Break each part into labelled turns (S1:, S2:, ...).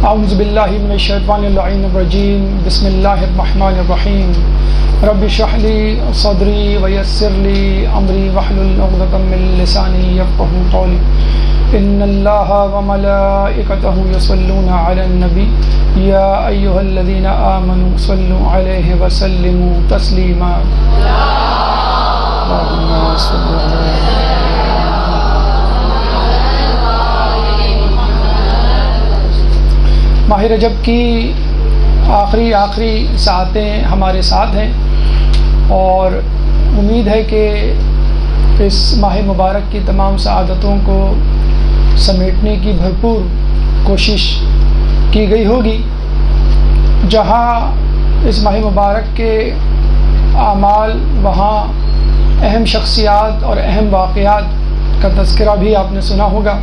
S1: اعوذ باللہ من الشیطان اللعین الرجیم بسم اللہ الرحمن الرحیم رب اشرح لی صدری ویسر لی امری واحلل عقدۃ من لسانی یفقہوا قولی ان اللہ وملائکتہ یصلون علی النبی یا ایہا الذین آمنوا صلوا علیہ وسلموا تسلیما اللہم صل علی ماہ رجب کی آخری ساعتیں ہمارے ساتھ ہیں اور امید ہے کہ اس ماہ مبارک کی تمام سعادتوں کو سمیٹنے کی بھرپور کوشش کی گئی ہوگی. جہاں اس ماہ مبارک کے اعمال وہاں اہم شخصیات اور اہم واقعات کا تذکرہ بھی آپ نے سنا ہوگا.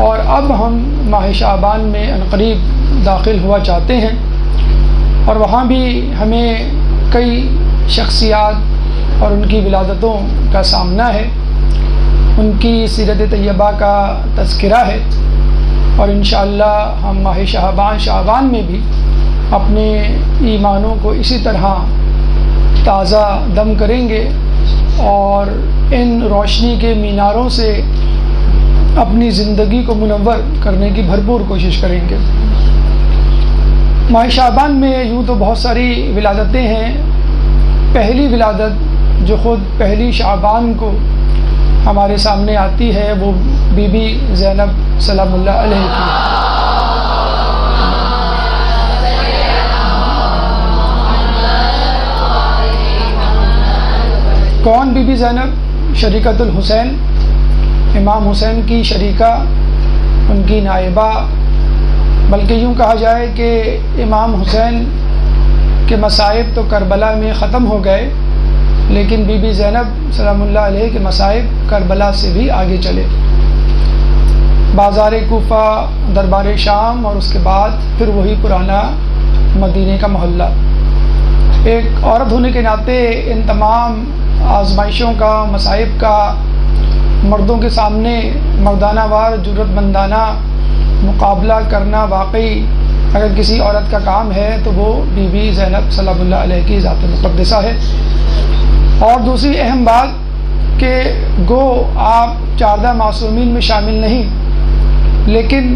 S1: اور اب ہم ماہ شعبان میں عنقریب داخل ہوا چاہتے ہیں اور وہاں بھی ہمیں کئی شخصیات اور ان کی ولادتوں کا سامنا ہے، ان کی سیرت طیبہ کا تذکرہ ہے اور انشاءاللہ ہم ماہ شعبان میں بھی اپنے ایمانوں کو اسی طرح تازہ دم کریں گے اور ان روشنی کے میناروں سے اپنی زندگی کو منور کرنے کی بھرپور کوشش کریں گے. ماہ شعبان میں یوں تو بہت ساری ولادتیں ہیں. پہلی ولادت جو خود پہلی شعبان کو ہمارے سامنے آتی ہے وہ بی بی زینب سلام اللہ علیہ کی. کون بی بی زینب؟ شریکۃ الحسین، امام حسین کی شریکہ، ان کی نائبہ، بلکہ یوں کہا جائے کہ امام حسین کے مصائب تو کربلا میں ختم ہو گئے لیکن بی بی زینب سلام اللہ علیہ کے مصائب کربلا سے بھی آگے چلے. بازار کوفہ، دربار شام اور اس کے بعد پھر وہی پرانا مدینے کا محلہ. ایک عورت ہونے کے ناطے ان تمام آزمائشوں کا، مصائب کا مردوں کے سامنے مردانہ وار جرأت مندانہ مقابلہ کرنا واقعی اگر کسی عورت کا کام ہے تو وہ بی بی زینب سلام اللہ علیہ کی ذات مقدسہ ہے. اور دوسری اہم بات کہ گو آپ 14 معصومین میں شامل نہیں لیکن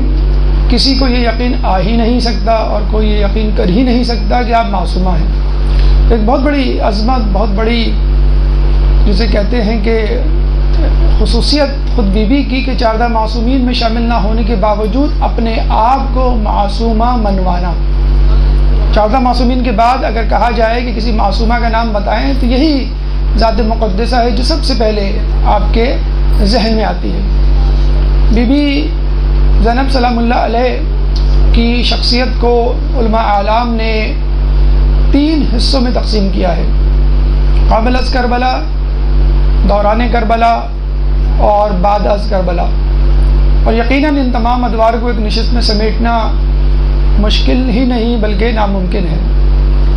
S1: کسی کو یہ یقین آ ہی نہیں سکتا اور کوئی یہ یقین کر ہی نہیں سکتا کہ آپ معصومہ ہیں. ایک بہت بڑی عظمت، بہت بڑی جسے کہتے ہیں کہ خصوصیت خود بی بی کی کہ 14 معصومین میں شامل نہ ہونے کے باوجود اپنے آپ کو معصومہ منوانا. 14 معصومین کے بعد اگر کہا جائے کہ کسی معصومہ کا نام بتائیں تو یہی ذات مقدسہ ہے جو سب سے پہلے آپ کے ذہن میں آتی ہے. بی بی زینب سلام اللہ علیہ کی شخصیت کو علماء اعلام نے 3 حصوں میں تقسیم کیا ہے: قبل از کربلا، دوران کربلا اور بعد از کربلا. اور یقیناً ان تمام ادوار کو ایک نشست میں سمیٹنا مشکل ہی نہیں بلکہ ناممکن ہے.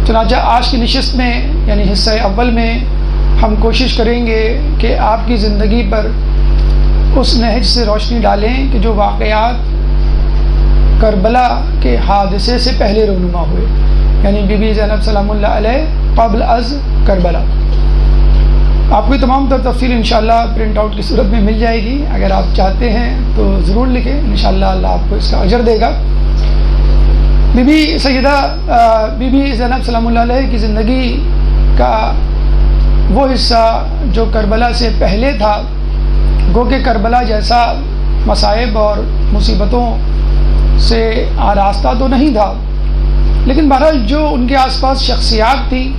S1: چنانچہ آج کی نشست میں یعنی حصہ اول میں ہم کوشش کریں گے کہ آپ کی زندگی پر اس نہج سے روشنی ڈالیں کہ جو واقعات کربلا کے حادثے سے پہلے رونما ہوئے، یعنی بی بی زینب سلام اللہ علیہ قبل از کربلا. آپ کو تمام تر تفصیل انشاءاللہ پرنٹ آؤٹ کی صورت میں مل جائے گی. اگر آپ چاہتے ہیں تو ضرور لکھیں، انشاءاللہ اللہ آپ کو اس کا اجر دے گا. بی بی سیدہ بی بی زینب سلام اللہ علیہ کی زندگی کا وہ حصہ جو کربلا سے پہلے تھا، گو کہ کربلا جیسا مصائب اور مصیبتوں سے آراستہ تو نہیں تھا لیکن بہرحال جو ان کے آس پاس شخصیات تھیں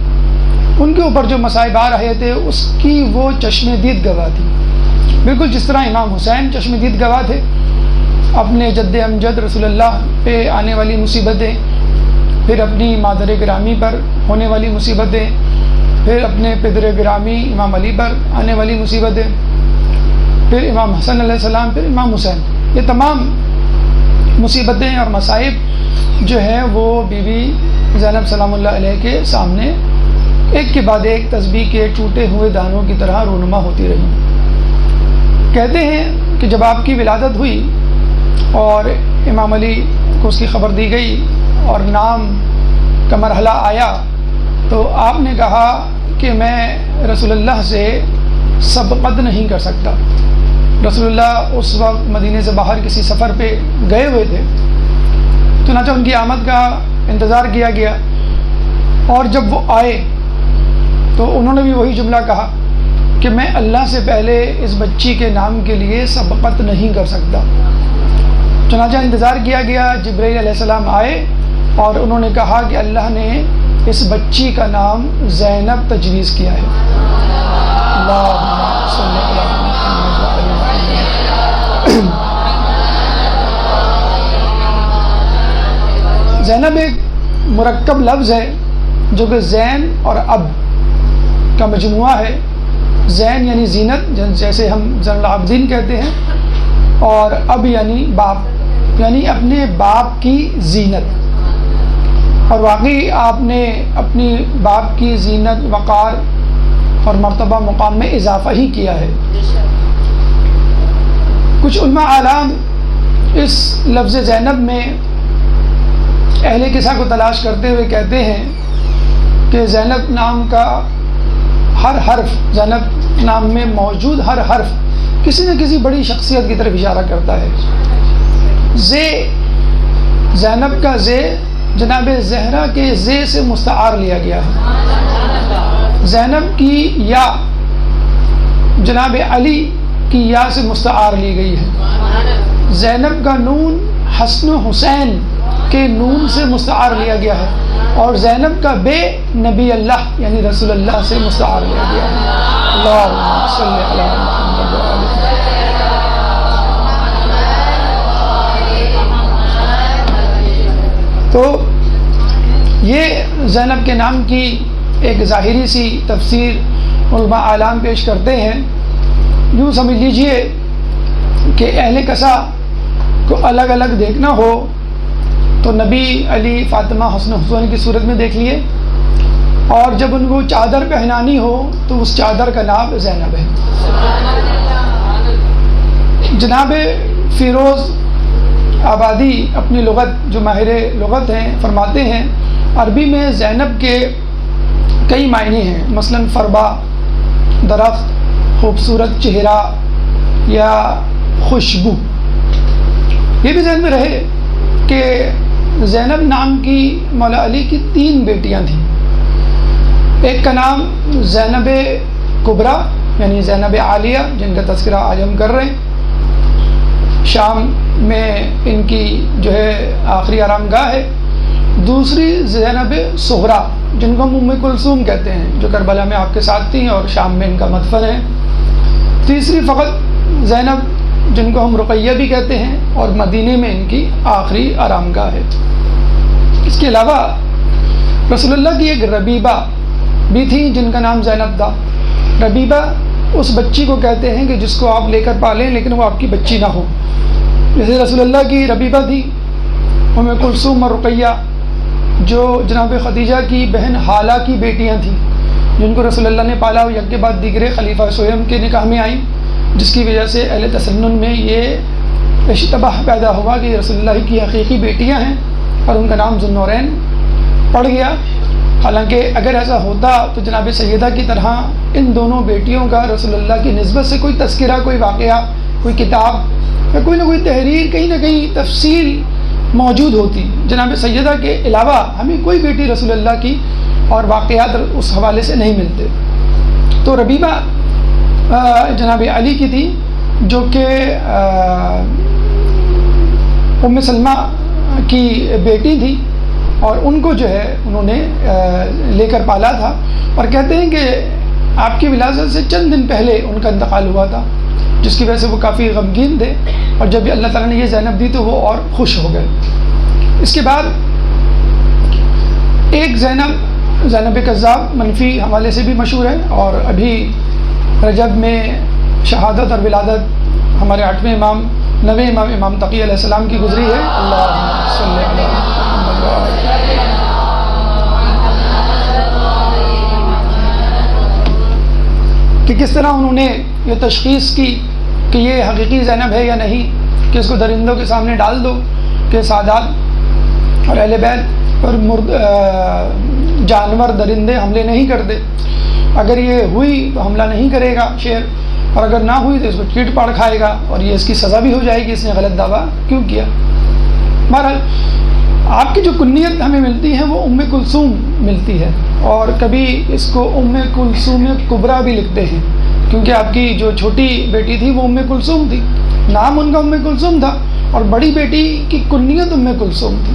S1: ان کے اوپر جو مصائب آ رہے تھے اس کی وہ چشم دید گواہ تھی. بالکل جس طرح امام حسین چشم دید گواہ تھے اپنے جد امجد رسول اللہ پہ آنے والی مصیبتیں، پھر اپنی مادر گرامی پر ہونے والی مصیبتیں، پھر اپنے پدر گرامی امام علی پر آنے والی مصیبتیں، پھر امام حسن علیہ السلام، پھر امام حسین. یہ تمام مصیبتیں اور مصائب جو ہیں وہ بی بی زینب سلام اللہ علیہ کے سامنے ایک کے بعد ایک تسبیح کے ٹوٹے ہوئے دانوں کی طرح رونما ہوتی رہی. کہتے ہیں کہ جب آپ کی ولادت ہوئی اور امام علی کو اس کی خبر دی گئی اور نام کا مرحلہ آیا تو آپ نے کہا کہ میں رسول اللہ سے سبقت نہیں کر سکتا. رسول اللہ اس وقت مدینے سے باہر کسی سفر پہ گئے ہوئے تھے. چنانچہ ان کی آمد کا انتظار کیا گیا اور جب وہ آئے تو انہوں نے بھی وہی جملہ کہا کہ میں اللہ سے پہلے اس بچی کے نام کے لیے سبقت نہیں کر سکتا. چنانچہ انتظار کیا گیا. جبرائیل علیہ السلام آئے اور انہوں نے کہا کہ اللہ نے اس بچی کا نام زینب تجویز کیا ہے. اللہم صلی علی محمد و علی محمد. زینب ایک مرکب لفظ ہے جو کہ زین اور اب کا مجموعہ ہے. زین یعنی زینت جیسے ہم زین العابدین کہتے ہیں، اور اب یعنی باپ، یعنی اپنے باپ کی زینت. اور واقعی آپ نے اپنی باپ کی زینت، وقار اور مرتبہ مقام میں اضافہ ہی کیا ہے. کچھ علماء اعلام اس لفظ زینب میں اہل قصہ کو تلاش کرتے ہوئے کہتے ہیں کہ زینب نام کا ہر حرف، زینب نام میں موجود ہر حرف کسی نہ کسی بڑی شخصیت کی طرف اشارہ کرتا ہے. زے، زینب کا زے جناب زہرا کے زے سے مستعار لیا گیا ہے. زینب کی یا جناب علی کی یا سے مستعار لی گئی ہے. زینب کا نون حسن و حسین کے نون سے مستعار لیا گیا ہے، اور زینب کا بے نبی اللہ یعنی رسول اللہ سے مستعار لیا گیا ہے. اللہم صلی علی محمد و علی محمد. تو یہ زینب کے نام کی ایک ظاہری سی تفسیر علماء اعلام پیش کرتے ہیں. یوں سمجھ لیجئے کہ اہل قصہ کو الگ الگ دیکھنا ہو تو نبی، علی، فاطمہ، حسن حسین کی صورت میں دیکھ لیے، اور جب ان کو چادر پہنانی ہو تو اس چادر کا نام زینب ہے. جناب فیروز آبادی اپنی لغت، جو ماہر لغت ہیں، فرماتے ہیں عربی میں زینب کے کئی معنی ہیں. مثلا فربا، درخت، خوبصورت چہرہ یا خوشبو. یہ بھی ذہن میں رہے کہ زینب نام کی مولا علی کی 3 بیٹیاں تھیں. ایک کا نام زینب کبریٰ یعنی زینب عالیہ، جن کا تذکرہ آج ہم کر رہے ہیں. شام میں ان کی جو ہے آخری آرام گاہ ہے. دوسری زینب صغریٰ جن کو ہم ام کلثوم کہتے ہیں، جو کربلا میں آپ کے ساتھ تھیں اور شام میں ان کا مدفن ہے. تیسری فقط زینب جن کو ہم رقیہ بھی کہتے ہیں، اور مدینے میں ان کی آخری آرام گاہ ہے. اس کے علاوہ رسول اللہ کی ایک ربیبہ بھی تھی جن کا نام زینب تھا. ربیبہ اس بچی کو کہتے ہیں کہ جس کو آپ لے کر پالیں لیکن وہ آپ کی بچی نہ ہو. جیسے رسول اللہ کی ربیبہ تھی ام کلثوم اور رقیہ، جو جناب خدیجہ کی بہن حالہ کی بیٹیاں تھیں، جن کو رسول اللہ نے پالا، اور یک کے بعد دیگرے خلیفہ سویم کے نکاح میں آئیں، جس کی وجہ سے اہل تسنن میں یہ اشتباہ پیدا ہوا کہ رسول اللہ کی حقیقی بیٹیاں ہیں اور ان کا نام ذوالنورین پڑ گیا. حالانکہ اگر ایسا ہوتا تو جناب سیدہ کی طرح ان دونوں بیٹیوں کا رسول اللہ کی نسبت سے کوئی تذکرہ، کوئی واقعہ، کوئی کتاب یا کوئی نہ کوئی تحریر، کہیں نہ کہیں تفصیل موجود ہوتی. جناب سیدہ کے علاوہ ہمیں کوئی بیٹی رسول اللہ کی اور واقعات اس حوالے سے نہیں ملتے. تو ربیبہ جناب علی کی تھی، جو کہ ام سلمہ کی بیٹی تھی، اور ان کو جو ہے انہوں نے لے کر پالا تھا. اور کہتے ہیں کہ آپ کی ولادت سے چند دن پہلے ان کا انتقال ہوا تھا، جس کی وجہ سے وہ کافی غمگین تھے، اور جب اللہ تعالیٰ نے یہ زینب دی تو وہ اور خوش ہو گئے. اس کے بعد ایک زینب کذاب منفی حوالے سے بھی مشہور ہے، اور ابھی رجب میں شہادت اور ولادت ہمارے 8ویں امام، 9ویں امام، امام تقی علیہ السلام کی گزری ہے. اللہم صلی علی محمد و علی کہ کس طرح انہوں نے یہ تشخیص کی کہ یہ حقیقی زینب ہے یا نہیں، کہ اس کو درندوں کے سامنے ڈال دو کہ سادات اور اہل بیت پر جانور درندے حملے نہیں کرتے. اگر یہ ہوئی تو حملہ نہیں کرے گا شیر، اور اگر نہ ہوئی تو اس کو چیٹ پاڑ کھائے گا، اور یہ اس کی سزا بھی ہو جائے گی اس نے غلط دعویٰ کیوں کیا. بہرحال آپ کی جو کنیت ہمیں ملتی ہے وہ ام کلثوم ملتی ہے، اور کبھی اس کو ام کلثوم کبریٰ بھی لکھتے ہیں، کیونکہ آپ کی جو چھوٹی بیٹی تھی وہ ام کلثوم تھی، نام ان کا ام کلثوم تھا، اور بڑی بیٹی کی کنیت ام کلثوم تھی.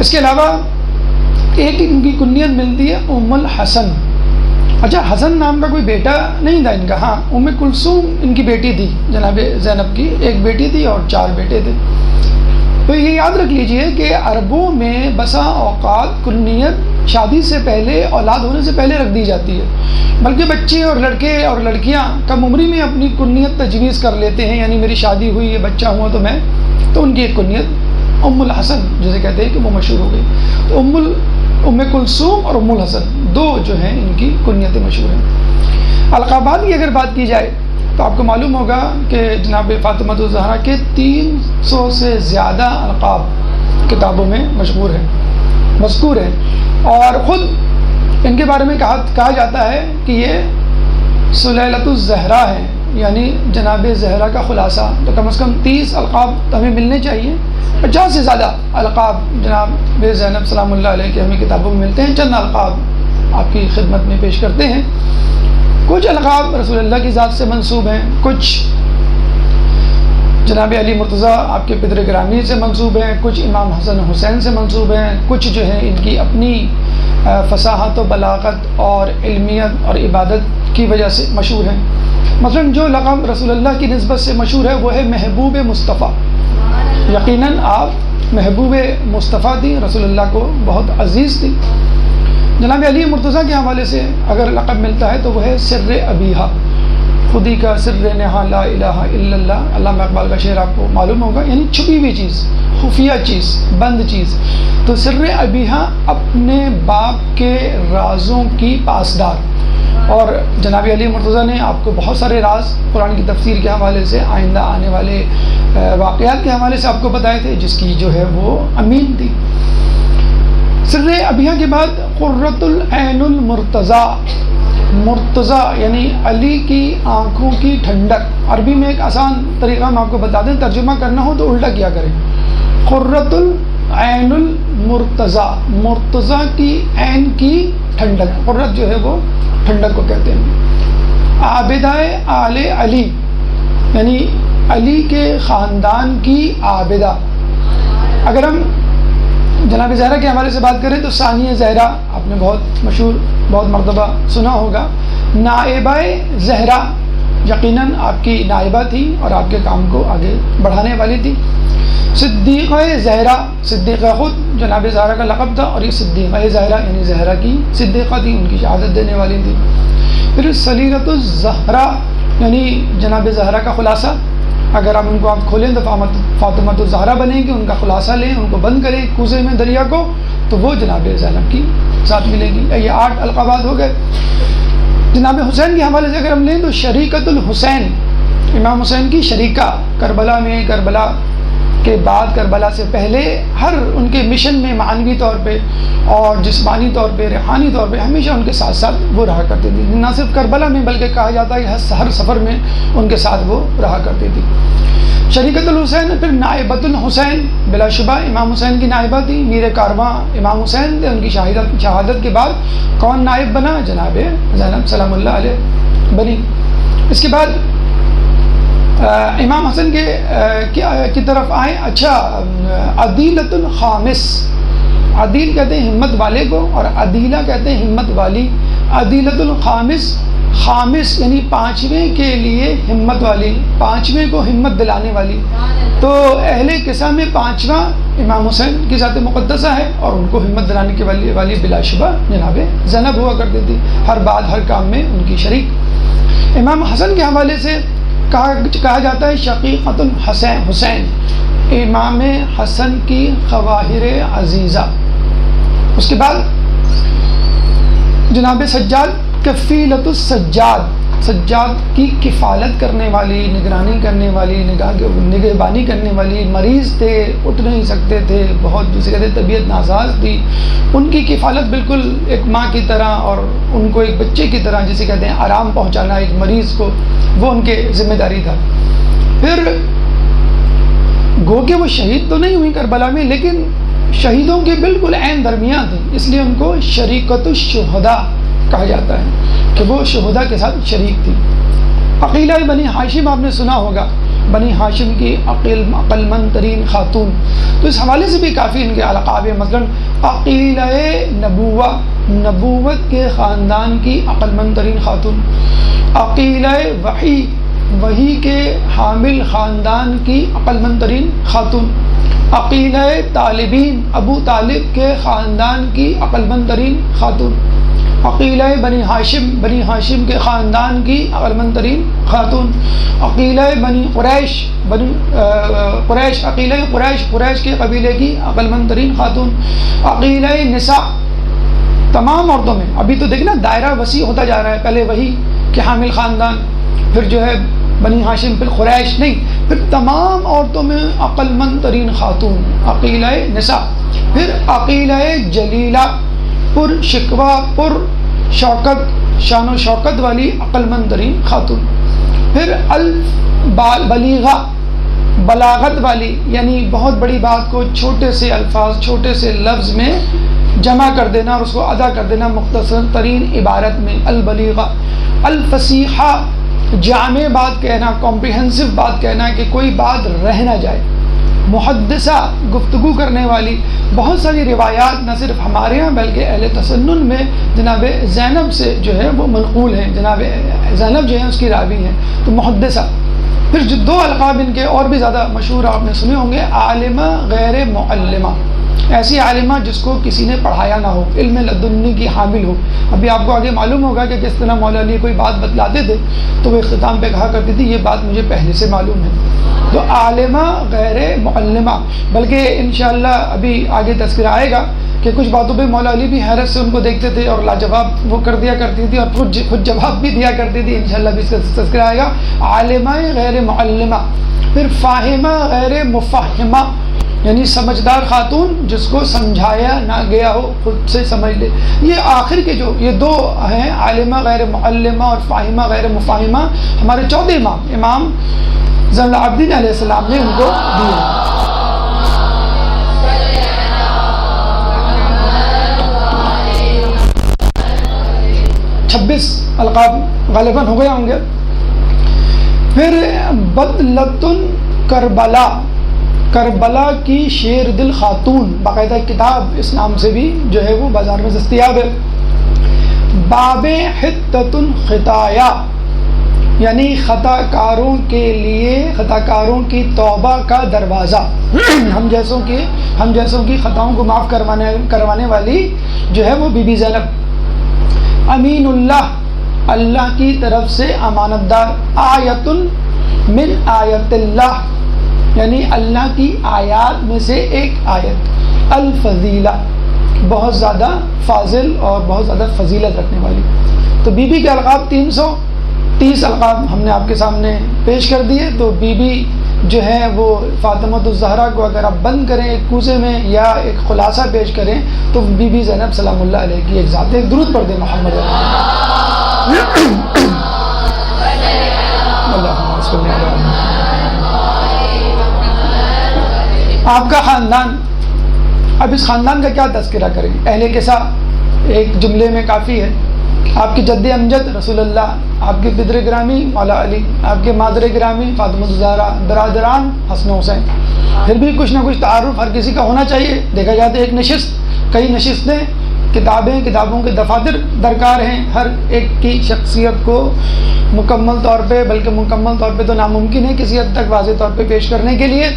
S1: اس کے علاوہ ایک ان کی کنیت ملتی ہے ام الحسن. اچھا، حسن نام کا کوئی بیٹا نہیں تھا ان کا، ہاں ام کلثوم ان کی بیٹی تھی، جناب زینب کی ایک بیٹی تھی اور 4 بیٹے تھے. تو یہ یاد رکھ لیجئے کہ عربوں میں بسا اوقات کنیت شادی سے پہلے، اولاد ہونے سے پہلے رکھ دی جاتی ہے، بلکہ بچے اور لڑکے اور لڑکیاں کم عمری میں اپنی کنیت تجویز کر لیتے ہیں، یعنی میری شادی ہوئی ہے، بچہ ہوا تو ان کی ایک کنیت ام الحسن جسے کہتے ہیں کہ وہ مشہور ہو گئی. تو ام کلثوم اور ام الحسن 2 جو ہیں ان کی کنیتیں مشہور ہیں. القابات کی اگر بات کی جائے تو آپ کو معلوم ہوگا کہ جناب فاطمہ الزہرا کے 300 سے زیادہ القاب کتابوں میں مذکور ہیں، اور خود ان کے بارے میں کہا جاتا ہے کہ یہ سلیلۃ الزہرا ہے، یعنی جناب زہرا کا خلاصہ. تو کم از کم 30 القاب ہمیں ملنے چاہیے. 50 سے زیادہ القاب جناب زینب سلام اللہ علیہ کے ہمیں کتابوں میں ملتے ہیں. چند القاب آپ کی خدمت میں پیش کرتے ہیں. کچھ القاب رسول اللہ کی ذات سے منسوب ہیں، کچھ جناب علی مرتضیٰ آپ کے پدر گرامی سے منسوب ہیں، کچھ امام حسن حسین سے منسوب ہیں، کچھ جو ہیں ان کی اپنی فصاحت و بلاغت اور علمیت اور عبادت کی وجہ سے مشہور ہیں. مثلا جو لقب رسول اللہ کی نسبت سے مشہور ہے وہ ہے محبوب مصطفیٰ. یقیناً آپ محبوب مصطفیٰ تھی، رسول اللہ کو بہت عزیز تھی. جناب علی مرتضیٰ کے حوالے سے اگر لقب ملتا ہے تو وہ ہے سر ابیہا، خودی کا سر نہا لا الہ الا اللہ. علامہ اقبال کا شعر آپ کو معلوم ہوگا، یعنی چھپی ہوئی چیز، خفیہ چیز، بند چیز. تو سر ابیہا اپنے باپ کے رازوں کی پاسدار. اور جناب علی مرتضیٰ نے آپ کو بہت سارے راز قرآن کی تفسیر کے حوالے سے، آئندہ آنے والے واقعات کے حوالے سے آپ کو بتائے تھے، جس کی جو ہے وہ امین تھی. سر ابیہا کے بعد قرۃ العین المرتضیٰ. مرتضیٰ یعنی علی کی آنکھوں کی ٹھنڈک. عربی میں ایک آسان طریقہ ہم آپ کو بتا دیں، ترجمہ کرنا ہو تو الٹا کیا کریں. قرۃ العین المرتضیٰ، مرتضیٰ کی عین کی ٹھنڈک. قرۃ جو ہے وہ ٹھنڈک کو کہتے ہیں. عابدۂ آل علی یعنی علی کے خاندان کی عابدہ. اگر ہم جناب زہرا کے حوالے سے بات کریں تو ثانیہ زہرا آپ نے بہت مشہور، بہت مرتبہ سنا ہوگا. نائبہ زہرا یقیناً آپ کی نائبہ تھی اور آپ کے کام کو آگے بڑھانے والی تھی. صدیقہ زہرا، صدیقہ خود جناب زہرا کا لقب تھا، اور یہ صدیقہ زہرا یعنی زہرا کی صدیقہ تھی، ان کی شہادت دینے والی تھی. پھر سلیلۃ الزہرا یعنی جناب زہرا کا خلاصہ. اگر آپ ان کو کھولیں تو فاطمہ الزہرا بنیں گے، ان کا خلاصہ لیں، ان کو بند کریں کوزے میں دریا کو، تو وہ جناب زینب کی ساتھ ملے گی. یہ 8 القابات ہو گئے. جناب حسین کے حوالے سے اگر ہم لیں تو شریکۃ الحسین، امام حسین کی شریکہ. کربلا میں، کربلا کے بعد، کربلا سے پہلے ہر ان کے مشن میں معنوی طور پہ اور جسمانی طور پہ، روحانی طور پہ ہمیشہ ان کے ساتھ ساتھ وہ رہا کرتی تھی. نہ صرف کربلا میں بلکہ کہا جاتا ہے کہ ہر سفر میں ان کے ساتھ وہ رہا کرتی تھی. شریکۃ الحسین. پھر نائبۃ الحسین، بلا شبہ امام حسین کی نائبہ تھی. میر کارواں امام حسین تھے. ان کی شہادت کے بعد کون نائب بنا؟ جناب زینب سلام اللہ علیہ بنی. اس کے بعد امام حسن کی طرف آئیں. اچھا، عدیلۃ الخامس. عدیل کہتے ہیں ہمت والے کو، اور عدیلہ کہتے ہیں ہمت والی. عدیلۃ الخامس، خامس یعنی 5ویں کے لیے ہمت والی، 5ویں کو ہمت دلانے والی. تو اہل قصہ میں 5واں امام حسین کی ذات مقدسہ ہے، اور ان کو ہمت دلانے کے والی بلا شبہ جناب زینب ہوا کرتی تھی، ہر بات ہر کام میں ان کی شریک. امام حسن کے حوالے سے کہا جاتا ہے شقیقۃ الحسین، امام حسن کی خواہر عزیزہ. اس کے بعد جناب سجاد، کفیلۃ السجاد. سجاد کی کفالت کرنے والی، نگرانی کرنے والی، نگہبانی کرنے والی، مریض تھے، اٹھ نہیں سکتے تھے، بہت جسے کہتے طبیعت ناساز تھی، ان کی کفالت بالکل ایک ماں کی طرح اور ان کو ایک بچے کی طرح جسے کہتے ہیں آرام پہنچانا ایک مریض کو، وہ ان کے ذمہ داری تھا۔ پھر گو کہ وہ شہید تو نہیں ہوئی کربلا میں، لیکن شہیدوں کے بالکل عین درمیان تھی، اس لیے ان کو شریکۃ الشہداء کہا جاتا ہے کہ وہ شہداء کے ساتھ شریک تھی۔ عقیلہ بنی ہاشم آپ نے سنا ہوگا، بنی ہاشم کی عقل مند ترین خاتون، تو اس حوالے سے بھی کافی ان کے القاب ہیں، مثلا عقیلہ نبوہ، نبوت کے خاندان کی عقل مند ترین خاتون، عقیلہ وحی، وحی کے حامل خاندان کی عقل مند ترین خاتون، عقیلہ طالبین، ابو طالب کے خاندان کی عقل مند ترین خاتون، عقیلہ بنی ہاشم، بنی ہاشم کے خاندان کی عقل مند ترین خاتون، عقیلہ بنی قریش، قریش، عقیلہ قریش، قریش کے قبیلے کی عقل مند ترین خاتون، عقیلہ نساء، تمام عورتوں میں، ابھی تو دیکھنا دائرہ وسیع ہوتا جا رہا ہے، پہلے وہی کہ حامل خاندان، پھر جو ہے بنی ہاشم، پھر قریش، نہیں، پھر تمام عورتوں میں عقل مند ترین خاتون عقیلہ نساء، پھر عقیلہ جلیلہ، پر شکوہ، پر شوکت، شان و شوکت والی عقل مند ترین خاتون، پھر البلیغہ، بلاغت والی، یعنی بہت بڑی بات کو چھوٹے سے الفاظ، چھوٹے سے لفظ میں جمع کر دینا اور اس کو ادا کر دینا مختصر ترین عبارت میں، البلیغہ، الفصیحہ، جامع بات کہنا، کمپریہنسو بات کہنا کہ کوئی بات رہ نہ جائے، محدثہ، گفتگو کرنے والی، بہت ساری روایات نہ صرف ہمارے ہاں بلکہ اہل تسنن میں جناب زینب سے جو ہے وہ منقول ہیں، جناب زینب جو ہیں اس کی راوی ہیں، تو محدثہ۔ پھر جو دو القاب ان کے اور بھی زیادہ مشہور آپ نے سنے ہوں گے، عالمہ غیر معلمہ، ایسی عالمہ جس کو کسی نے پڑھایا نہ ہو، علم لدنی کی حامل ہو۔ ابھی آپ کو آگے معلوم ہوگا کہ کس طرح مولا علی کوئی بات بتلاتے تھے تو وہ اختتام پہ کہا کرتی تھی یہ بات مجھے پہلے سے معلوم ہے، تو عالمہ غیر معلمہ، بلکہ انشاءاللہ ابھی آگے تذکرہ آئے گا کہ کچھ باتوں پہ مولا علی بھی حیرت سے ان کو دیکھتے تھے اور لاجواب وہ کر دیا کرتی تھی اور خود جواب بھی دیا کرتی تھی، انشاءاللہ بھی اس کا تذکرہ آئے گا۔ عالمہ غیر معلمہ، پھر فاہمہ غیر مفہمہ، یعنی سمجھدار خاتون جس کو سمجھایا نہ گیا ہو خود سے سمجھ لے۔ یہ آخر کے جو یہ دو ہیں، عالمہ غیر معلمہ اور فاہمہ غیر مفہمہ، ہمارے چوتھے امام زین العابدین علیہ السلام نے ان کو دیے۔ 26 القاب غالباً ہو گئے ہوں گے۔ پھر بدلتن کربلا، کربلا کی شیر دل خاتون، باقاعدہ کتاب اس نام سے بھی جو ہے وہ بازار میں دستیاب ہے۔ باب حتۃ خطایا، یعنی خطا کاروں کے لیے، خطا کاروں کی توبہ کا دروازہ، ہم جیسوں کی خطاؤں کو معاف کروانے والی جو ہے وہ بی بی زینب۔ امین اللہ، اللہ کی طرف سے امانت دار۔ آیت من آیت اللہ، یعنی اللہ کی آیات میں سے ایک آیت۔ الفضیلہ، بہت زیادہ فاضل اور بہت زیادہ فضیلت رکھنے والی۔ تو بی بی کے القاب 330 القاب ہم نے آپ کے سامنے پیش کر دیے۔ تو بی بی جو ہے وہ فاطمۃ الزہرا کو اگر آپ بند کریں ایک کوزے میں یا ایک خلاصہ پیش کریں تو بی بی زینب سلام اللہ علیہ کی ایک ذات ہے۔ ایک درود پڑھ دیں محمد آپ کا خاندان، اب اس خاندان کا کیا تذکرہ کریں؟ اہل قصہ ایک جملے میں کافی ہے۔ آپ کے جد امجد رسول اللہ، آپ کے پدر گرامی مولا علی، آپ کے مادر گرامی فاطمہ الزہرا، برادران حسن حسین۔ پھر بھی کچھ نہ کچھ تعارف ہر کسی کا ہونا چاہیے۔ دیکھا جاتا ہے ایک نشست، کئی نشستیں، کتابوں کے دفاتر درکار ہیں ہر ایک کی شخصیت کو مکمل طور پہ، بلکہ مکمل طور پہ تو ناممکن ہے کسی حد تک واضح طور پہ پیش کرنے کے لیے۔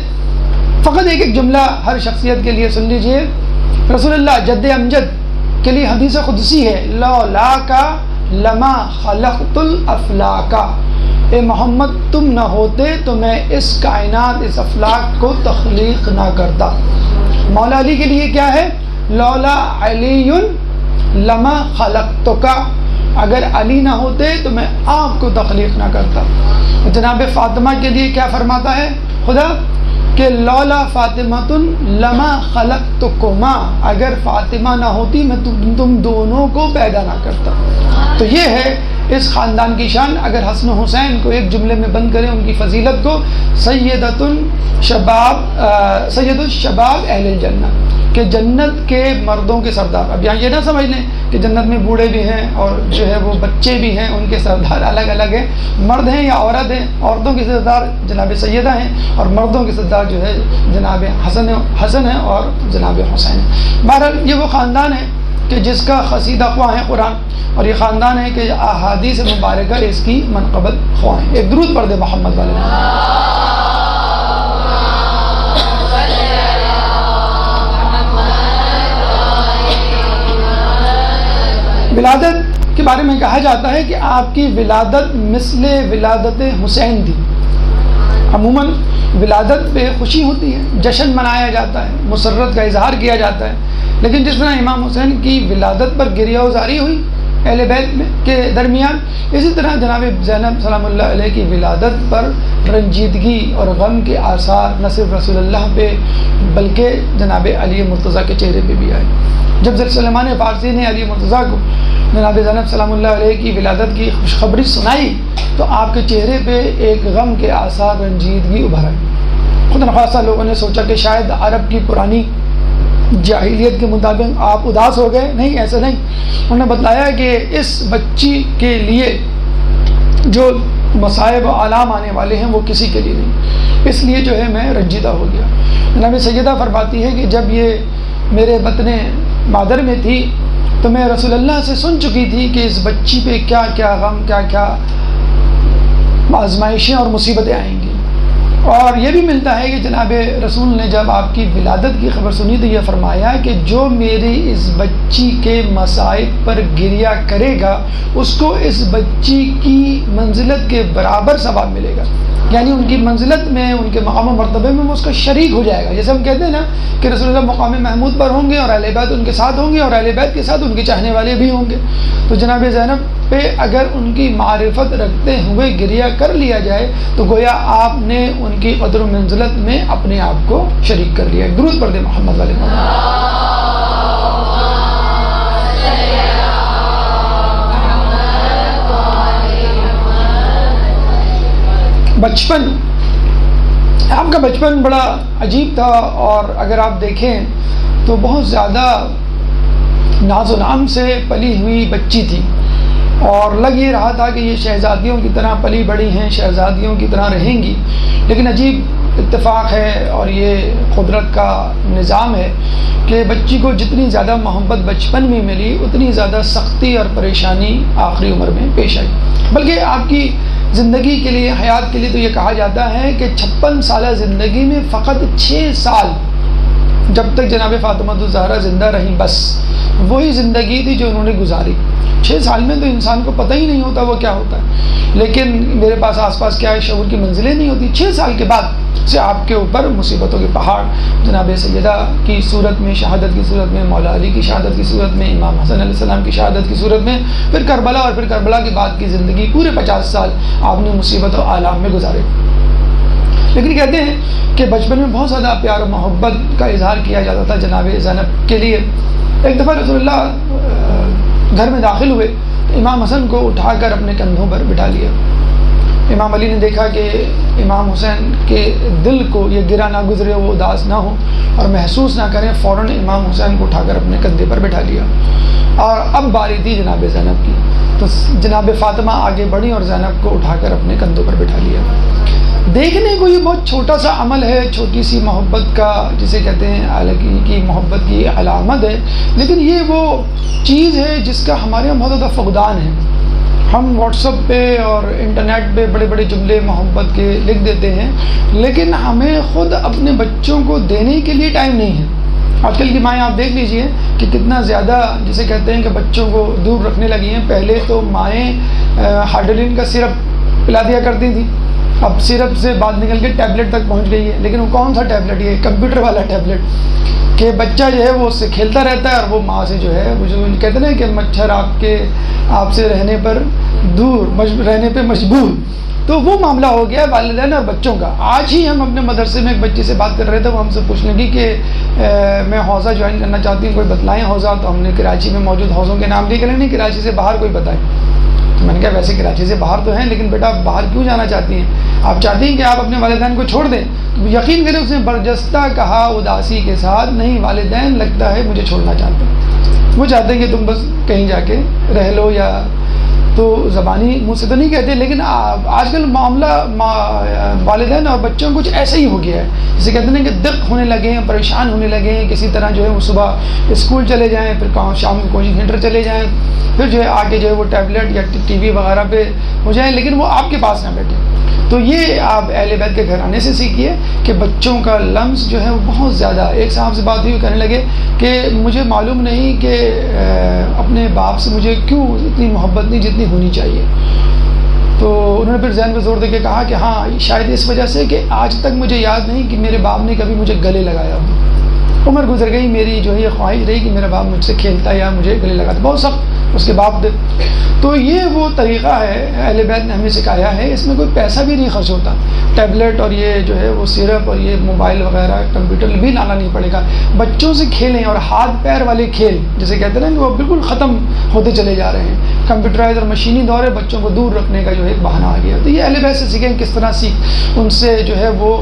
S1: فقط ایک جملہ ہر شخصیت کے لیے سن لیجئے۔ رسول اللہ جد امجد کے لیے حدیث قدسی ہے، لولاکا لما خلقت الافلاکا، اے محمد تم نہ ہوتے تو میں اس کائنات، اس افلاک کو تخلیق نہ کرتا۔ مولا علی کے لیے کیا ہے؟ لولا علی لما خلقتک، اگر علی نہ ہوتے تو میں آپ کو تخلیق نہ کرتا. جناب فاطمہ کے لیے کیا فرماتا ہے خدا کہ لولا فاطمۃ لما خلقتکما، اگر فاطمہ نہ ہوتی میں تم دونوں کو پیدا نہ کرتا. تو یہ ہے اس خاندان کی شان. اگر حسن و حسین کو ایک جملے میں بند کریں ان کی فضیلت کو، سید الشباب اہل الجنہ، کہ جنت کے مردوں کے سردار. اب یہاں یہ نہ سمجھ لیں کہ جنت میں بوڑھے بھی ہیں اور جو ہے وہ بچے بھی ہیں، ان کے سردار الگ الگ ہیں. مرد ہیں یا عورت ہیں، عورتوں کے سردار جناب سیدہ ہیں اور مردوں کے سردار جو ہے جناب حسن ہیں اور جناب حسین ہیں. بہرحال یہ وہ خاندان ہے کہ جس کا قصیدہ خواہ ہے قرآن، اور یہ خاندان ہے کہ احادیث مبارکہ اس کی منقبت خواہ ہیں. ایک درود پڑھ دے محمد والے. ولادت کے بارے میں کہا جاتا ہے کہ آپ کی ولادت مثل ولادت حسین تھی. عموماً ولادت پہ خوشی ہوتی ہے، جشن منایا جاتا ہے، مسرت کا اظہار کیا جاتا ہے، لیکن جس طرح امام حسین کی ولادت پر گریہ وزاری ہوئی اہل بیت کے درمیان، اسی طرح جناب زینب سلام اللہ علیہ کی ولادت پر رنجیدگی اور غم کے آثار نہ صرف رسول اللہ پہ بلکہ جناب علی مرتضیٰ کے چہرے پہ بھی آئے. جب سلیمان فارسی نے علی مرتضیٰ کو جناب زینب سلام اللہ علیہ کی ولادت کی خوشخبری سنائی تو آپ کے چہرے پہ ایک غم کے آثار، رنجیدگی ابھر آئی. خدا نخواستہ لوگوں نے سوچا کہ شاید عرب کی پرانی جاہلیت کے مطابق آپ اداس ہو گئے. نہیں، ایسا نہیں. انہوں نے بتلایا کہ اس بچی کے لیے جو مصائب و آلام آنے والے ہیں وہ کسی کے لیے نہیں، اس لیے جو ہے میں رنجیدہ ہو گیا. جناب سیدہ فرماتی ہے کہ جب یہ میرے بطن مادر میں تھی تو میں رسول اللہ سے سن چکی تھی کہ اس بچی پہ کیا کیا غم، کیا کیا آزمائشیں اور مصیبتیں آئیں گی. اور یہ بھی ملتا ہے کہ جناب رسول نے جب آپ کی ولادت کی خبر سنی تو یہ فرمایا کہ جو میری اس بچی کے مصائب پر گریہ کرے گا اس کو اس بچی کی منزلت کے برابر ثواب ملے گا. یعنی ان کی منزلت میں، ان کے مقام و مرتبے میں وہ اس کا شریک ہو جائے گا. جیسے ہم کہتے ہیں نا کہ رسول اللہ مقام محمود پر ہوں گے اور اہل بیت ان کے ساتھ ہوں گے اور اہل بیت کے ساتھ ان کے چاہنے والے بھی ہوں گے. تو جناب زینب پہ اگر ان کی معرفت رکھتے ہوئے گریہ کر لیا جائے تو گویا آپ نے ان کی قدر و منزلت میں اپنے آپ کو شریک کر لیا. درود پڑھ دے محمد والے محمد. بچپن، آپ کا بچپن بڑا عجیب تھا اور اگر آپ دیکھیں تو بہت زیادہ ناز و نام سے پلی ہوئی بچی تھی اور لگ یہ رہا تھا کہ یہ شہزادیوں کی طرح پلی بڑی ہیں، شہزادیوں کی طرح رہیں گی. لیکن عجیب اتفاق ہے اور یہ قدرت کا نظام ہے کہ بچی کو جتنی زیادہ محبت بچپن میں ملی اتنی زیادہ سختی اور پریشانی آخری عمر میں پیش آئی. بلکہ آپ کی زندگی کے لیے، حیات کے لیے تو یہ کہا جاتا ہے کہ 56 سالہ زندگی میں فقط 6 سال جب تک جناب فاطمہ الزہرا زندہ رہیں بس وہی زندگی تھی جو انہوں نے گزاری. 6 سال میں تو انسان کو پتہ ہی نہیں ہوتا وہ کیا ہوتا ہے، لیکن میرے پاس آس پاس کیا ہے شعور کی منزلیں نہیں ہوتی. 6 سال کے بعد سے آپ کے اوپر مصیبتوں کے پہاڑ جناب سیدہ کی صورت میں، شہادت کی صورت میں، مولا علی کی شہادت کی صورت میں، امام حسن علیہ السلام کی شہادت کی صورت میں، پھر کربلا اور پھر کربلا کے بعد کی زندگی، پورے 50 سال آپ نے مصیبت و آلام میں گزارے. لیکن کہتے ہیں کہ بچپن میں بہت زیادہ پیار و محبت کا اظہار کیا جاتا تھا جناب زینب کے لیے. ایک دفعہ رسول اللہ گھر میں داخل ہوئے تو امام حسن کو اٹھا کر اپنے کندھوں پر بٹھا لیا. امام علی نے دیکھا کہ امام حسین کے دل کو یہ گرا نہ گزرے، وہ اداس نہ ہو اور محسوس نہ کریں، فوراً امام حسین کو اٹھا کر اپنے کندھے پر بٹھا لیا. اور اب باری تھی جناب زینب کی، تو جناب فاطمہ آگے بڑھی اور زینب کو اٹھا کر اپنے کندھوں پر بٹھا لیا. دیکھنے کو یہ بہت چھوٹا سا عمل ہے، چھوٹی سی محبت کا جسے کہتے ہیں علیٰ کی محبت کی علامت ہے، لیکن یہ وہ چیز ہے جس کا ہمارے یہاں بہت زیادہ فقدان ہے. ہم واٹس ایپ پہ اور انٹرنیٹ پہ بڑے بڑے جملے محبت کے لکھ دیتے ہیں، لیکن ہمیں خود اپنے بچوں کو دینے کے لیے ٹائم نہیں ہے. آج کل کی مائیں آپ دیکھ لیجئے کہ کتنا زیادہ جسے کہتے ہیں کہ بچوں کو دور رکھنے لگی ہیں. پہلے تو مائیں ہائڈرولین کا سرپ پلا دیا کرتی تھیں اب صرف سے بات نکل کے ٹیبلٹ تک پہنچ گئی ہے، لیکن وہ کون سا ٹیبلٹ؟ یہ کمپیوٹر والا ٹیبلٹ، کہ بچہ جو ہے وہ اس سے کھیلتا رہتا ہے اور وہ ماں سے جو ہے وہ جو کہتے ہیں نا کہ مچھر آپ سے رہنے پر دور، رہنے پہ مجبور، تو وہ معاملہ ہو گیا والدین اور بچوں کا۔ آج ہی ہم اپنے مدرسے میں ایک بچے سے بات کر رہے تھے، وہ ہم سے پوچھنے لگی کہ میں حوزہ جوائن کرنا چاہتی ہوں، کوئی بتلائیں حوزہ۔ تو ہم نے کراچی میں موجود حوزوں کے نام لیے کہ نہیں کراچی سے باہر کوئی بتائیں۔ تو میں نے کہا ویسے کراچی سے باہر تو ہیں، لیکن بیٹا آپ باہر کیوں جانا چاہتی ہیں؟ آپ چاہتی ہیں کہ آپ اپنے والدین کو چھوڑ دیں؟ تو یقین کریں اس نے برجستہ کہا اداسی کے ساتھ، نہیں والدین لگتا ہے مجھے چھوڑنا چاہتے ہیں، وہ چاہتے ہیں کہ تم بس کہیں جا کے رہ لو، یا تو زبانی منہ سے تو نہیں کہتے، لیکن آج کل معاملہ والدین اور بچوں کچھ ایسا ہی ہو گیا ہے، جسے کہتے ہیں کہ دق ہونے لگے ہیں، پریشان ہونے لگے ہیں، کسی طرح جو ہے وہ صبح اسکول چلے جائیں، پھر شام کو کوچنگ سینٹر چلے جائیں، پھر جو ہے آگے جو ہے وہ ٹیبلٹ یا ٹی وی وغیرہ پہ ہو جائیں، لیکن وہ آپ کے پاس نہ بیٹھیں۔ تو یہ آپ اہل بیت کے گھرانے سے سیکھیے کہ بچوں کا لمس جو ہے وہ بہت زیادہ۔ ایک صاحب سے بات ہوئی، کہنے لگے کہ مجھے معلوم نہیں کہ اپنے باپ سے مجھے کیوں اتنی محبت نہیں جتنی ہونی چاہیے۔ تو انہوں نے پھر ذہن پہ زور دے کے کہا کہ ہاں شاید اس وجہ سے کہ آج تک مجھے یاد نہیں کہ میرے باپ نے کبھی مجھے گلے لگایا ہو۔ عمر گزر گئی، میری جو ہے یہ خواہش رہی کہ میرا باپ مجھ سے کھیلتا یا مجھے گلے لگاتا، بہت سخت اس کے باپ دے۔ تو یہ وہ طریقہ ہے اہل بیت نے ہمیں سکھایا ہے، اس میں کوئی پیسہ بھی نہیں خرچ ہوتا، ٹیبلٹ اور یہ جو ہے وہ سیرپ اور یہ موبائل وغیرہ کمپیوٹر بھی لانا نہیں پڑے گا۔ بچوں سے کھیلیں، اور ہاتھ پیر والے کھیل جیسے کہتے ہیں نا وہ بالکل ختم ہوتے چلے جا رہے ہیں، کمپیوٹرائز اور مشینی دور ہے، بچوں کو دور رکھنے کا جو ہے ایک بہانہ آ گیا۔ تو یہ اہل بیت سے سیکھیں کس طرح ان سے جو ہے وہ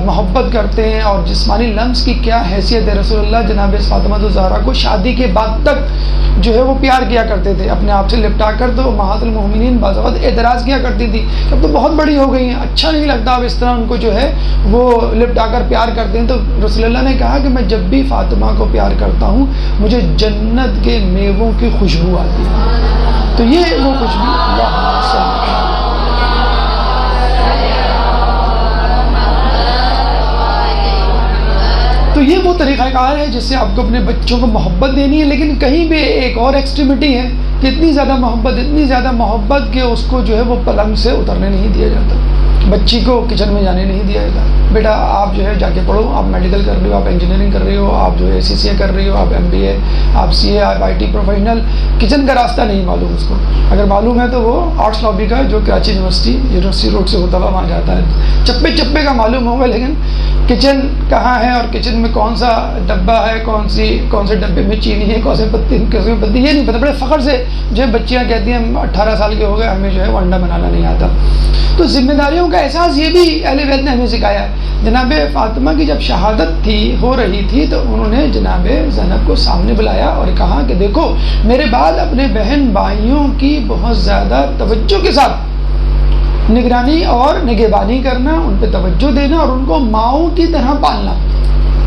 S1: محبت کرتے ہیں، اور جسمانی لمس کی کیا حیثیت ہے۔ رسول اللہ جناب فاطمہ الزہرا کو شادی کے بعد تک جو ہے وہ پیار کیا کرتے تھے، اپنے آپ سے لپٹا کر، تو امہات المومنین بعض اوقات اعتراض کیا کرتی تھی کہ اب تو بہت بڑی ہو گئی ہیں، اچھا نہیں لگتا اب اس طرح ان کو جو ہے وہ لپٹا کر پیار کرتے ہیں۔ تو رسول اللہ نے کہا کہ میں جب بھی فاطمہ کو پیار کرتا ہوں مجھے جنت کے میووں کی خوشبو آتی ہے۔ تو یہ وہ خوشبو اللہ صلی اللہ علیہ وسلم۔ تو یہ وہ طریقہ کار ہے جس سے آپ کو اپنے بچوں کو محبت دینی ہے، لیکن کہیں بھی ایک اور ایکسٹریمٹی ہے کہ اتنی زیادہ محبت کہ اس کو جو ہے وہ پلنگ سے اترنے نہیں دیا جاتا، بچی کو کچن میں جانے نہیں دیا جاتا۔ بیٹا آپ جو ہے جا کے پڑھو، آپ میڈیکل کر رہے ہو، آپ انجینئرنگ کر رہے ہو، آپ جو ہے CCA کر رہے ہو، آپ MBA، آپ CA، آپ IT پروفیشنل، کچن کا راستہ نہیں معلوم اس کو، اگر معلوم ہے تو وہ آرٹس لابی کا جو کراچی یونیورسٹی روڈ سے ہوتا ہوا وہاں جاتا ہے، چپے چپے کا معلوم ہوگا، لیکن کچن کہاں ہے اور کچن میں کون سا ڈبہ ہے، کون سے ڈبے میں چینی ہے، کون سے پتی یہ نہیں پتہ۔ بڑے فخر سے جو ہے بچیاں کہتی ہیں ہم 18 سال کے ہو گئے ہمیں جو ہے وہ انڈا بنانا نہیں آتا۔ تو ذمہ داریوں کا احساس یہ بھی اہل بیت نے ہمیں سکھایا ہے۔ جناب فاطمہ کی جب شہادت ہو رہی تھی تو انہوں نے جناب زینب کو سامنے بلایا اور کہا کہ دیکھو میرے بعد اپنے بہن بھائیوں کی بہت زیادہ توجہ کے ساتھ نگرانی اور نگہبانی کرنا، ان پہ توجہ دینا اور ان کو ماؤں کی طرح پالنا۔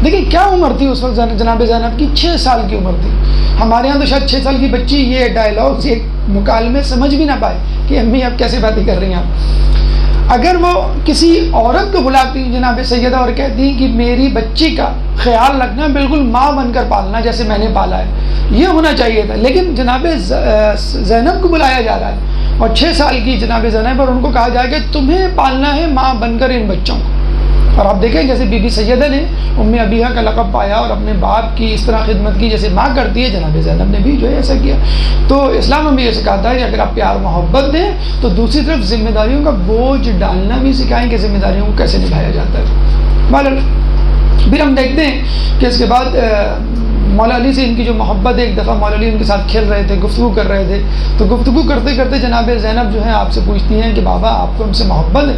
S1: دیکھیں کیا عمر تھی اس وقت جناب زینب کی، 6 سال کی عمر تھی۔ ہمارے یہاں تو شاید 6 سال کی بچی یہ ڈائلاگز ایک مکالمے سمجھ بھی نہ پائے کہ امی آپ کیسے باتیں کر رہی ہیں آپ۔ اگر وہ کسی عورت کو بلاتی جناب سیدہ اور کہتی کہ میری بچی کا خیال رکھنا، بالکل ماں بن کر پالنا جیسے میں نے پالا ہے، یہ ہونا چاہیے تھا، لیکن جناب زینب کو بلایا جا رہا ہے اور 6 سال کی جناب زینب اور ان کو کہا جائے کہ تمہیں پالنا ہے ماں بن کر ان بچوں کو۔ اور آپ دیکھیں جیسے بی بی سیدہ نے ام ابیہا کا لقب پایا اور اپنے باپ کی اس طرح خدمت کی جیسے ماں کرتی ہے، جناب زینب نے بھی جو ہے ایسا کیا۔ تو اسلام ہمیں یہ سکھاتا ہے کہ اگر آپ پیار محبت دیں تو دوسری طرف ذمہ داریوں کا بوجھ ڈالنا بھی سکھائیں کہ ذمہ داریوں کو کیسے نبھایا جاتا ہے۔ بہرحال پھر ہم دیکھتے ہیں کہ اس کے بعد مولا علی سے ان کی جو محبت ہے، ایک دفعہ مولا علی ان کے ساتھ کھیل رہے تھے، گفتگو کر رہے تھے، تو گفتگو کرتے کرتے جناب زینب جو ہے آپ سے پوچھتی ہیں کہ بابا آپ کو ہم سے محبت ہے؟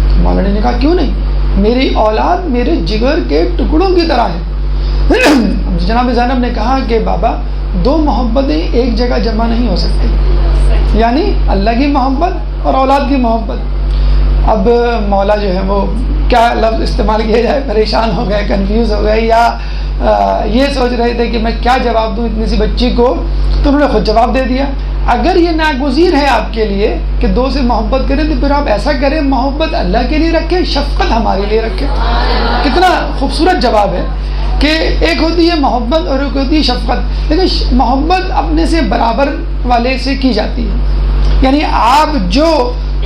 S1: تو مولا علی نے کہا کیوں نہیں، میری اولاد میرے جگر کے ٹکڑوں کی طرح ہے۔ جناب زینب نے کہا کہ بابا 2 محبتیں ایک جگہ جمع نہیں ہو سکتی، یعنی اللہ کی محبت اور اولاد کی محبت۔ اب مولا جو ہے وہ کیا لفظ استعمال کیا جائے، پریشان ہو گئے، کنفیوز ہو گئے، یا یہ سوچ رہے تھے کہ میں کیا جواب دوں اتنی سی بچی کو، تو انہوں نے خود جواب دے دیا۔ اگر یہ ناگزیر ہے آپ کے لیے کہ 2 سے محبت کریں تو پھر آپ ایسا کریں، محبت اللہ کے لیے رکھیں، شفقت ہمارے لیے رکھیں۔ کتنا خوبصورت جواب ہے کہ ایک ہوتی ہے محبت اور ایک ہوتی ہے شفقت، لیکن محبت اپنے سے برابر والے سے کی جاتی ہے، یعنی آپ جو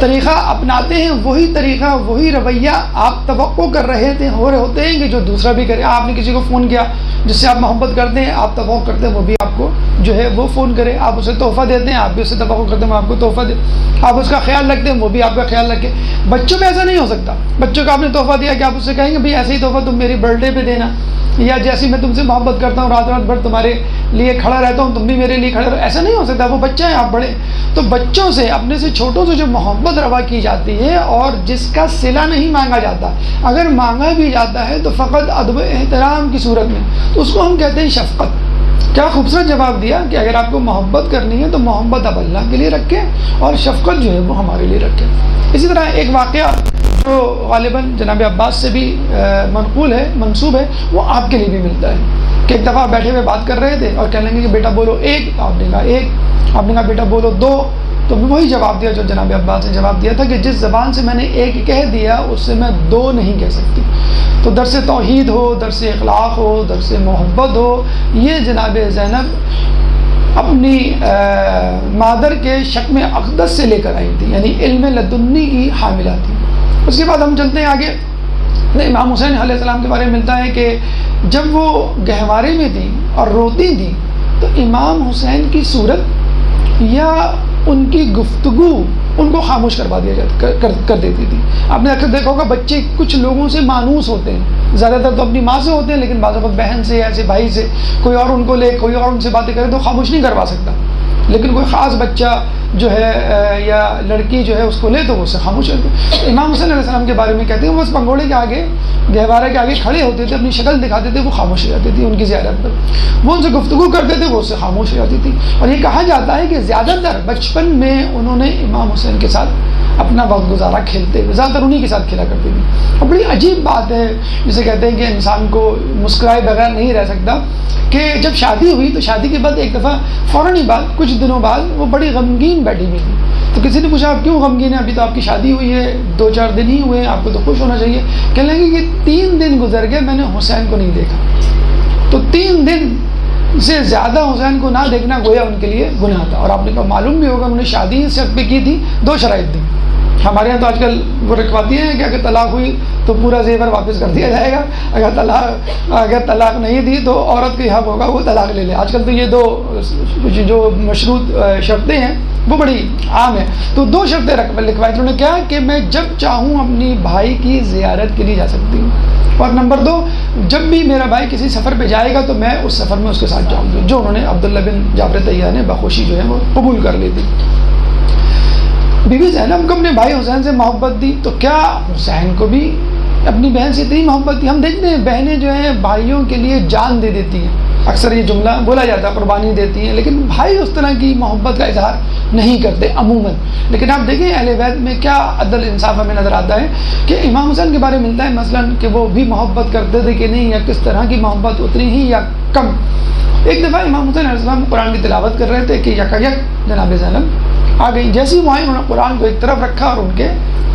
S1: طریقہ اپناتے ہیں وہی طریقہ وہی رویہ آپ توقع کر رہے تھے ہوتے ہیں کہ جو دوسرا بھی کرے. آپ نے کسی کو فون کیا جس سے آپ محبت کرتے ہیں, آپ توقع کرتے ہیں وہ بھی آپ کو جو ہے وہ فون کرے. آپ اسے تحفہ دیتے ہیں, آپ بھی اسے توقع کرتے ہیں وہ آپ کو تحفہ دے. آپ اس کا خیال رکھتے ہیں وہ بھی آپ کا خیال رکھے. بچوں میں ایسا نہیں ہو سکتا. بچوں کو آپ نے تحفہ دیا کہ آپ اس سے کہیں گے بھائی ایسے ہی تحفہ تم میری برتھ ڈے پہ دینا, یا جیسی میں تم سے محبت کرتا ہوں رات رات بھر تمہارے لیے کھڑا رہتا ہوں تم بھی میرے لیے کھڑے رہو. ایسا نہیں ہو سکتا. وہ بچہ ہے, آپ بڑے. تو بچوں سے, اپنے سے چھوٹوں سے جو محبت روا کی جاتی ہے اور جس کا صلہ نہیں مانگا جاتا, اگر مانگا بھی جاتا ہے تو فقط ادب احترام کی صورت میں, تو اس کو ہم کہتے ہیں شفقت. کیا خوبصورت جواب دیا کہ اگر آپ کو محبت کرنی ہے تو محبت آپ اللہ کے لیے رکھیں اور شفقت جو ہے وہ ہمارے لیے رکھیں. اسی طرح ایک واقعہ جو غالباً جناب عباس سے بھی منقول ہے, منسوب ہے, وہ آپ کے لیے بھی ملتا ہے کہ ایک دفعہ بیٹھے ہوئے بات کر رہے تھے اور کہنے لگے کہ بیٹا بولو ایک, آپ نے کہا ایک, آپ نے کہا بیٹا بولو دو, تو وہی جواب دیا جو جناب عباس نے جواب دیا تھا کہ جس زبان سے میں نے ایک کہہ دیا اس سے میں دو نہیں کہہ سکتی. تو درس توحید ہو, درس اخلاق ہو, درس محبت ہو, یہ جناب زینب اپنی مادر کے شکم اقدس سے لے کر آئی تھی, یعنی علم لدنی کی حاملہ تھی. اس کے بعد ہم چلتے ہیں آگے. امام حسین علیہ السلام کے بارے میں ملتا ہے کہ جب وہ گہوارے میں تھی اور روتی تھی تو امام حسین کی صورت یا ان کی گفتگو ان کو خاموش کروا دیا کر دیتی تھی. آپ نے اکثر دیکھا ہوگا بچے کچھ لوگوں سے مانوس ہوتے ہیں, زیادہ تر تو اپنی ماں سے ہوتے ہیں, لیکن بعض وقت بہن سے یا ایسے بھائی سے کوئی اور ان کو لے, کوئی اور ان سے باتیں کرے تو خاموش نہیں کروا سکتا. لیکن کوئی خاص بچہ جو ہے یا لڑکی جو ہے اس کو لے تو وہ اسے خاموش کرتے. امام حسین علیہ السلام کے بارے میں کہتے ہیں وہ اس پنگوڑے کے آگے, گہوارے کے آگے کھڑے ہوتے تھے, اپنی شکل دکھاتے تھے, وہ خاموش ہو جاتی تھی ان کی زیارت پر. وہ ان سے گفتگو کرتے تھے, وہ اس سے خاموش ہو جاتی تھی. اور یہ کہا جاتا ہے کہ زیادہ تر بچپن میں انہوں نے امام حسین کے ساتھ اپنا وقت گزارا کھیلتے ہوئے, زیادہ تر انہی کے ساتھ کھیلا کرتے تھے. اور بڑی عجیب بات ہے جسے کہتے ہیں کہ انسان کو مسکرائے بغیر نہیں رہ سکتا, کہ جب شادی ہوئی تو شادی کے بعد ایک دفعہ فوراً ہی بعد کچھ دنوں بعد وہ بڑی غمگین بیٹھی ہوئی تھی. تو کسی نے پوچھا آپ کیوں غمگین ہیں, ابھی تو آپ کی شادی ہوئی ہے, 2-4 دن ہی ہوئے ہیں, آپ کو تو خوش ہونا چاہیے. کہنے لگے کہ 3 دن گزر گئے میں نے حسین کو نہیں دیکھا. تو 3 دن سے زیادہ حسین کو نہ دیکھنا گویا ان کے لیے گناہ تھا. اور آپ نے معلوم بھی ہوگا انہوں نے شادی اس شرط پہ کی تھی, 2 شرائط تھی. ہمارے یہاں تو آج کل وہ رکھواتی ہیں کہ اگر طلاق ہوئی تو پورا زیور واپس کر دیا جائے گا, اگر طلاق نہیں دی تو عورت کی حق ہوگا وہ طلاق لے لے. آج کل تو یہ 2 جو مشروط شرطیں ہیں وہ بڑی عام ہیں. تو 2 شرطیں لکھوائی انہوں نے, کیا کہ میں جب چاہوں اپنی بھائی کی زیارت کے لیے جا سکتی ہوں, اور نمبر 2 جب بھی میرا بھائی کسی سفر پہ جائے گا تو میں اس سفر میں اس کے ساتھ جاؤں گی, جو انہوں نے عبداللہ بن جعفر طیار نے بخوشی جو ہے وہ قبول کر لی تھی. بی بی زینب کو اپنے بھائی حسین سے محبت دی, تو کیا حسین کو بھی اپنی بہن سے اتنی محبت دی؟ ہم دیکھتے ہیں بہنیں جو ہیں بھائیوں کے لیے جان دے دیتی ہیں, اکثر یہ جملہ بولا جاتا ہے, قربانی دیتی ہیں, لیکن بھائی اس طرح کی محبت کا اظہار نہیں کرتے عموماً. لیکن آپ دیکھیں اہل بیت میں کیا عدل انصاف ہمیں نظر آتا ہے کہ امام حسین کے بارے میں ملتا ہے مثلاً کہ وہ بھی محبت کرتے تھے کہ نہیں, یا کس طرح کی محبت, اتنی ہی یا کم. ایک دفعہ امام حسین علیہ السلام قرآن کی تلاوت کر رہے تھے کہ یک جناب زینب آ گئی. جیسے ہی وہ آئے انہوں نے قرآن کو ایک طرف رکھا اور ان کے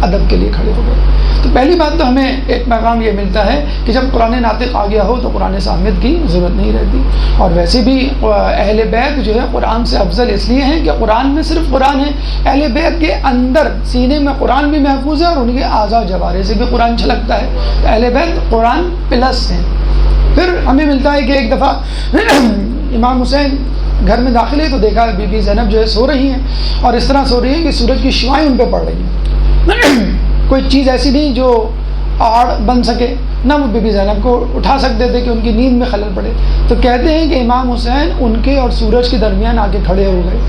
S1: ادب کے لیے کھڑے ہو گئے. تو پہلی بات تو ہمیں ایک پیغام یہ ملتا ہے کہ جب قرآن ناطق آ گیا ہو تو قرآن سامد کی ضرورت نہیں رہتی. اور ویسے بھی اہل بیت جو ہے قرآن سے افضل اس لیے ہیں کہ قرآن میں صرف قرآن ہے, اہل بیت کے اندر سینے میں قرآن بھی محفوظ ہے اور ان کے اعضاء جوارے سے بھی قرآن چھلکتا ہے. اہل بیت قرآن پلس ہیں. پھر ہمیں ملتا ہے کہ ایک دفعہ امام حسین گھر میں داخل ہے تو دیکھا بی بی زینب جو ہے سو رہی ہیں, اور اس طرح سو رہی ہیں کہ سورج کی شعائیں ان پہ پڑ رہی ہیں. کوئی چیز ایسی نہیں جو آڑ بن سکے, نہ وہ بی بی زینب کو اٹھا سکتے تھے کہ ان کی نیند میں خلل پڑے. تو کہتے ہیں کہ امام حسین ان کے اور سورج کے درمیان آ کے کھڑے ہو گئے,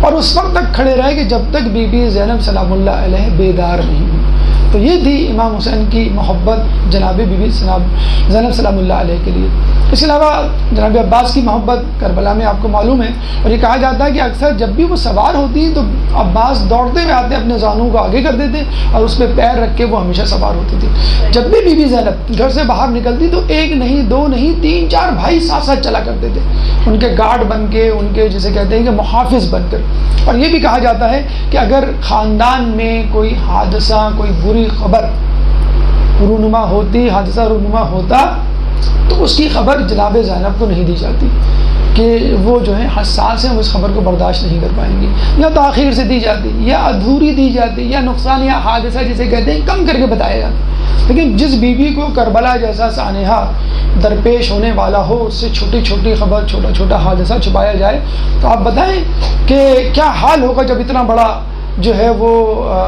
S1: اور اس وقت تک کھڑے رہے کہ جب تک بی بی زینب سلام اللہ علیہ بیدار نہیں ہوئی. تو یہ تھی امام حسین کی محبت جناب بی بی زینب سلام اللہ علیہ کے لیے. اس کے علاوہ جناب عباس کی محبت کربلا میں آپ کو معلوم ہے, اور یہ کہا جاتا ہے کہ اکثر جب بھی وہ سوار ہوتی ہیں تو عباس دوڑتے ہوئے آتے, اپنے زانوں کو آگے کر دیتے اور اس پہ پیر رکھ کے وہ ہمیشہ سوار ہوتی تھی. جب بھی بی بی زینب گھر سے باہر نکلتی تو 1 نہیں 2 نہیں 3-4 بھائی ساتھ ساتھ چلا کرتے تھے, ان کے گارڈ بن کے, ان کے جسے کہتے ہیں کہ محافظ بن کر. اور یہ بھی کہا جاتا ہے کہ اگر خاندان میں کوئی حادثہ, کوئی بری خبر رونما ہوتی, حادثہ رونما ہوتا, تو اس کی خبر جناب زینب کو نہیں دی جاتی. کہ وہ جو ہے حساس ہیں، وہ اس خبر کو برداشت نہیں کر پائیں گی، یا تاخیر سے دی جاتی، یا ادھوری دی جاتی، یا نقصان یا حادثہ جسے کہتے ہیں کم کر کے بتایا جاتا۔ لیکن جس بیوی کو کربلا جیسا سانحہ درپیش ہونے والا ہو، اس سے چھوٹی چھوٹی خبر، چھوٹا چھوٹا حادثہ چھپایا جائے، تو آپ بتائیں کہ کیا حال ہوگا جب اتنا بڑا جو ہے وہ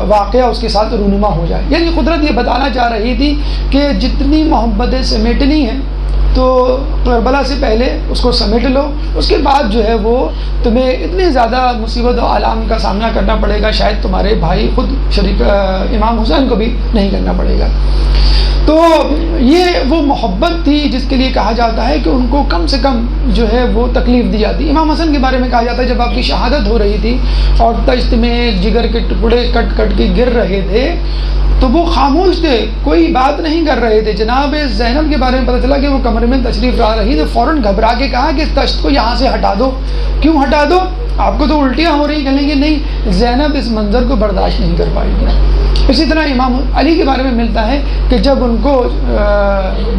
S1: واقعہ اس کے ساتھ رونما ہو جائے۔ یعنی قدرت یہ بتانا چاہ رہی تھی کہ جتنی محبتیں سمیٹنی ہیں تو کربلا سے پہلے اس کو سمیٹ لو، اس کے بعد جو ہے وہ تمہیں اتنی زیادہ مصیبت و آلام کا سامنا کرنا پڑے گا، شاید تمہارے بھائی خود شریک امام حسین کو بھی نہیں کرنا پڑے گا۔ تو یہ وہ محبت تھی جس کے لیے کہا جاتا ہے کہ ان کو کم سے کم جو ہے وہ تکلیف دی جاتی۔ امام حسن کے بارے میں کہا جاتا ہے جب آپ کی شہادت ہو رہی تھی اور تشت میں جگر کے ٹکڑے کٹ کٹ کے گر رہے تھے تو وہ خاموش تھے، کوئی بات نہیں کر رہے تھے۔ جناب زینب کے بارے میں پتہ چلا کہ وہ کمرے میں تشریف لا رہی تو فوراً گھبرا کے کہا کہ اس تشت کو یہاں سے ہٹا دو۔ کیوں ہٹا دو؟ آپ کو تو الٹیاں ہو رہی، کہیں گے نہیں، زینب اس منظر کو برداشت نہیں کر پائے گی۔ اسی طرح امام علی کے بارے میں ملتا ہے کہ جب ان کو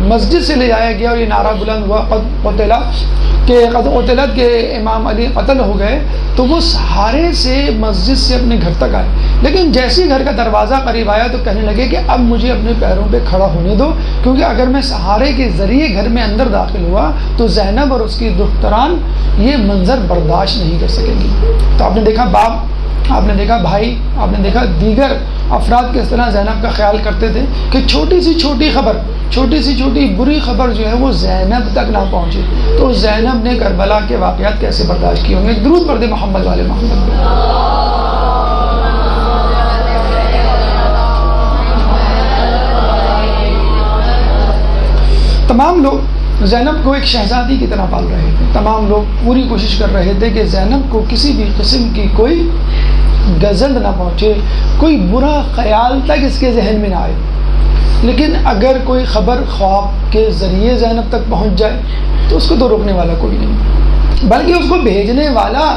S1: مسجد سے لے جایا گیا اور یہ نعرہ بلند ہوا قد قتلت کے امام علی قتل ہو گئے، تو وہ سہارے سے مسجد سے اپنے گھر تک آئے، لیکن جیسے ہی گھر کا دروازہ قریب آیا تو کہنے لگے کہ اب مجھے اپنے پیروں پہ کھڑا ہونے دو، کیونکہ اگر میں سہارے کے ذریعے گھر میں اندر داخل ہوا تو زینب اور اس کی دختران یہ منظر برداشت نہیں کر سکیں گی۔ تو آپ نے دیکھا باپ، آپ نے دیکھا بھائی، آپ نے دیکھا دیگر افراد کس طرح زینب کا خیال کرتے تھے کہ چھوٹی سی چھوٹی خبر، چھوٹی سی چھوٹی بری خبر جو ہے وہ زینب تک نہ پہنچے۔ تو زینب نے کربلا کے واقعات کیسے برداشت کیے ہوں گے؟ درود پڑھ دے محمد والے محمد پہ۔ تمام لوگ زینب کو ایک شہزادی کی طرح پال رہے تھے، تمام لوگ پوری کوشش کر رہے تھے کہ زینب کو کسی بھی قسم کی کوئی غضب نہ پہنچے، کوئی برا خیال تک اس کے ذہن میں نہ آئے۔ لیکن اگر کوئی خبر خواب کے ذریعے زینب تک پہنچ جائے تو اس کو تو روکنے والا کوئی نہیں، بلکہ اس کو بھیجنے والا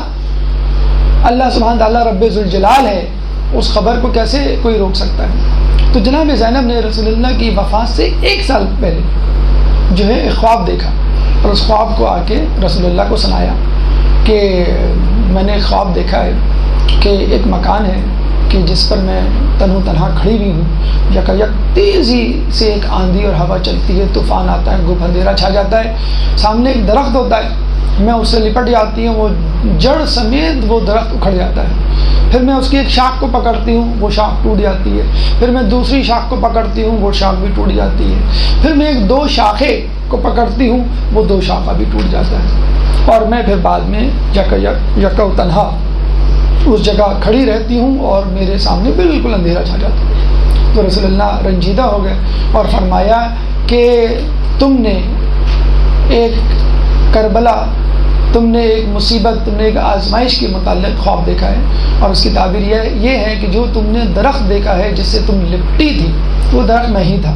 S1: اللہ سبحانہ تعالیٰ رب ذوالجلال ہے۔ اس خبر کو کیسے کوئی روک سکتا ہے؟ تو جناب زینب نے رسول اللہ کی وفات سے 1 سال پہلے جو ہے ایک خواب دیکھا، اور اس خواب کو آ کے رسول اللہ کو سنایا کہ میں نے خواب دیکھا ہے کہ ایک مکان ہے کہ جس پر میں تنہا کھڑی ہوئی ہوں، یکایک تیزی سے ایک آندھی اور ہوا چلتی ہے، طوفان آتا ہے، گھپ اندھیرا چھا جاتا ہے، سامنے ایک درخت ہوتا ہے، میں اس سے لپٹ جاتی ہوں، وہ جڑ سمیت وہ درخت اکھڑ جاتا ہے، پھر میں اس کی ایک شاخ کو پکڑتی ہوں، وہ شاخ ٹوٹ جاتی ہے، پھر میں دوسری شاخ کو پکڑتی ہوں، وہ شاخ بھی ٹوٹ جاتی ہے، پھر میں 2 شاخیں کو پکڑتی ہوں، وہ 2 شاخہ بھی ٹوٹ جاتا ہے، اور میں پھر بعد میں یکا تنہا اس جگہ کھڑی رہتی ہوں اور میرے سامنے بالکل اندھیرا چھا جاتا ہے۔ تو رسول اللہ رنجیدہ ہو گئے اور فرمایا کہ تم نے ایک کربلا، تم نے ایک مصیبت، تم نے ایک آزمائش کے متعلق خواب دیکھا ہے، اور اس کی تعبیر یہ ہے کہ جو تم نے درخت دیکھا ہے جس سے تم لپٹی تھی وہ درخت میں ہی تھا،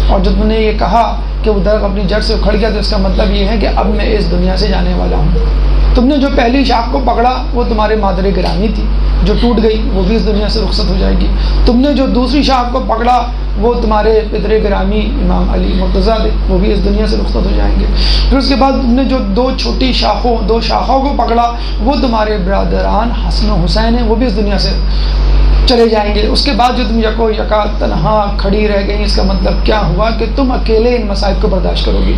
S1: اور جو تم نے یہ کہا کہ وہ درخت اپنی جڑ سے اکھڑ گیا تو اس کا مطلب یہ ہے کہ اب میں اس دنیا سے جانے والا ہوں۔ تم نے جو پہلی شاخ کو پکڑا وہ تمہارے مادر گرامی تھی، جو ٹوٹ گئی وہ بھی اس دنیا سے رخصت ہو جائے گی۔ تم نے جو دوسری شاخ کو پکڑا وہ تمہارے پدر گرامی امام علی مرتضیٰ تھے، وہ بھی اس دنیا سے رخصت ہو جائیں گے۔ پھر اس کے بعد تم نے جو 2 چھوٹی شاخوں، 2 شاخوں کو پکڑا وہ تمہارے برادران حسن و حسین ہیں، وہ بھی اس دنیا سے چلے جائیں گے۔ اس کے بعد جو تم یکا تنہا کھڑی رہ گئی، اس کا مطلب کیا ہوا کہ تم اکیلے ان مصائب کو برداشت کرو گی،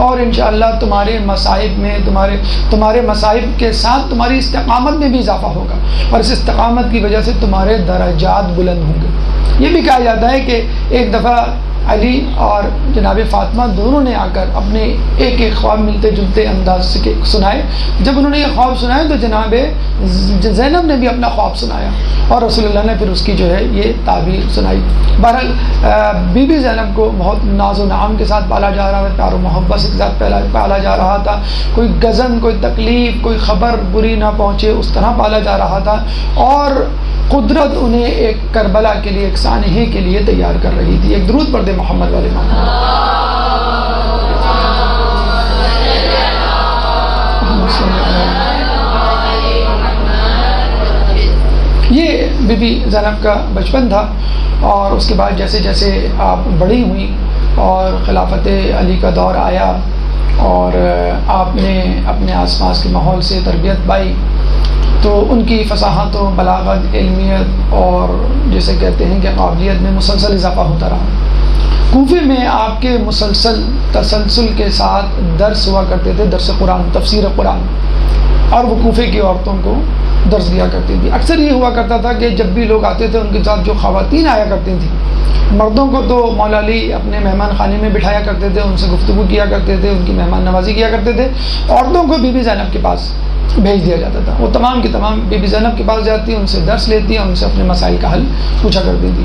S1: اور انشاءاللہ تمہارے مصائب میں تمہارے مصائب کے ساتھ تمہاری استقامت میں بھی اضافہ ہوگا، اور اس استقامت کی وجہ سے تمہارے درجات بلند ہوں گے۔ یہ بھی کہا جاتا ہے کہ ایک دفعہ علی اور جناب فاطمہ دونوں نے آ کر اپنے ایک خواب ملتے جلتے انداز سے سنائے۔ جب انہوں نے یہ خواب سنائے تو جناب زینب نے بھی اپنا خواب سنایا، اور رسول اللہ نے پھر اس کی جو ہے یہ تعبیر سنائی۔ بہرحال بی بی زینب کو بہت ناز و نعام کے ساتھ پالا جا رہا تھا، پیار و محبت کے ساتھ پالا جا رہا تھا، کوئی غضب، کوئی تکلیف، کوئی خبر بری نہ پہنچے اس طرح پالا جا رہا تھا، اور قدرت انہیں ایک کربلا کے لیے، ایک سانحے کے لیے تیار کر رہی تھی۔ ایک درود پڑھ دے محمد والے محمد۔ یہ بی بی زینب کا بچپن تھا، اور اس کے بعد جیسے جیسے آپ بڑی ہوئیں اور خلافت علی کا دور آیا اور آپ اپنے آس پاس کے ماحول سے تربیت پائی، تو ان کی فصاحت و بلاغت، علمیت اور جیسے کہتے ہیں کہ قابلیت میں مسلسل اضافہ ہوتا رہا۔ کوفے میں آپ کے مسلسل تسلسل کے ساتھ درس ہوا کرتے تھے، درس قرآن، تفسیر قرآن، اور وہ کوفے کی عورتوں کو درس دیا کرتی تھی۔ اکثر یہ ہوا کرتا تھا کہ جب بھی لوگ آتے تھے ان کے ساتھ جو خواتین آیا کرتی تھیں، مردوں کو تو مولا علی اپنے مہمان خانے میں بٹھایا کرتے تھے، ان سے گفتگو کیا کرتے تھے، ان کی مہمان نوازی کیا کرتے تھے، عورتوں کو بی بی زینب کے پاس بھیج دیا جاتا تھا۔ وہ تمام کی تمام بی بی زینب کے پاس جاتی، ان سے درس لیتی، ان سے اپنے مسائل کا حل پوچھا کرتی تھی۔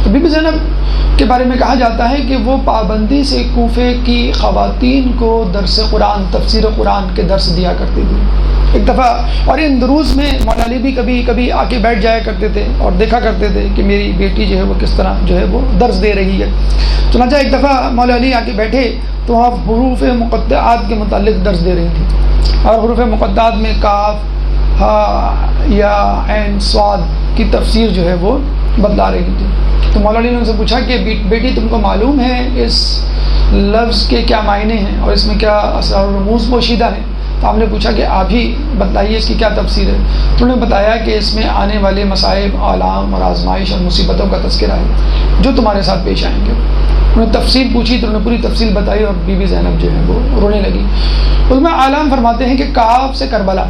S1: تو بی بی زینب کے بارے میں کہا جاتا ہے کہ وہ پابندی سے کوفے کی خواتین کو درس قرآن، تفسیر قرآن کے درس دیا کرتی تھی۔ ایک دفعہ، اور ان دروس میں مولا علی بھی کبھی کبھی آ کے بیٹھ جایا کرتے تھے اور دیکھا کرتے تھے کہ میری بیٹی جو ہے وہ کس طرح جو ہے وہ درس دے رہی ہے۔ چنانچہ ایک دفعہ مولا علی آ کے بیٹھے تو آپ حروف مقطعات کے متعلق درس دے رہی تھیں، اور حروف مقطعات میں کاف، ہا، یا، عین، صاد کی تفسیر جو ہے وہ بتلا رہی تھی۔ تو مولا علی نے ان سے پوچھا کہ بیٹی تم کو معلوم ہے اس لفظ کے کیا معنی ہیں اور اس میں کیا اسرار و رموز پوشیدہ ہیں؟ تو آپ نے پوچھا کہ آپ ہی بتلائیے اس کی کیا تفسیر ہے۔ تو انہوں نے بتایا کہ اس میں آنے والے مصائب، آلام اور آزمائش اور مصیبتوں کا تذکرہ ہے جو تمہارے ساتھ پیش آئیں گے۔ انہوں نے تفصیل پوچھی تو انہوں نے پوری تفصیل بتائی، اور بی بی زینب جو ہے وہ رونے لگی۔ اس میں آلام فرماتے ہیں کہ کاف سے کربلا،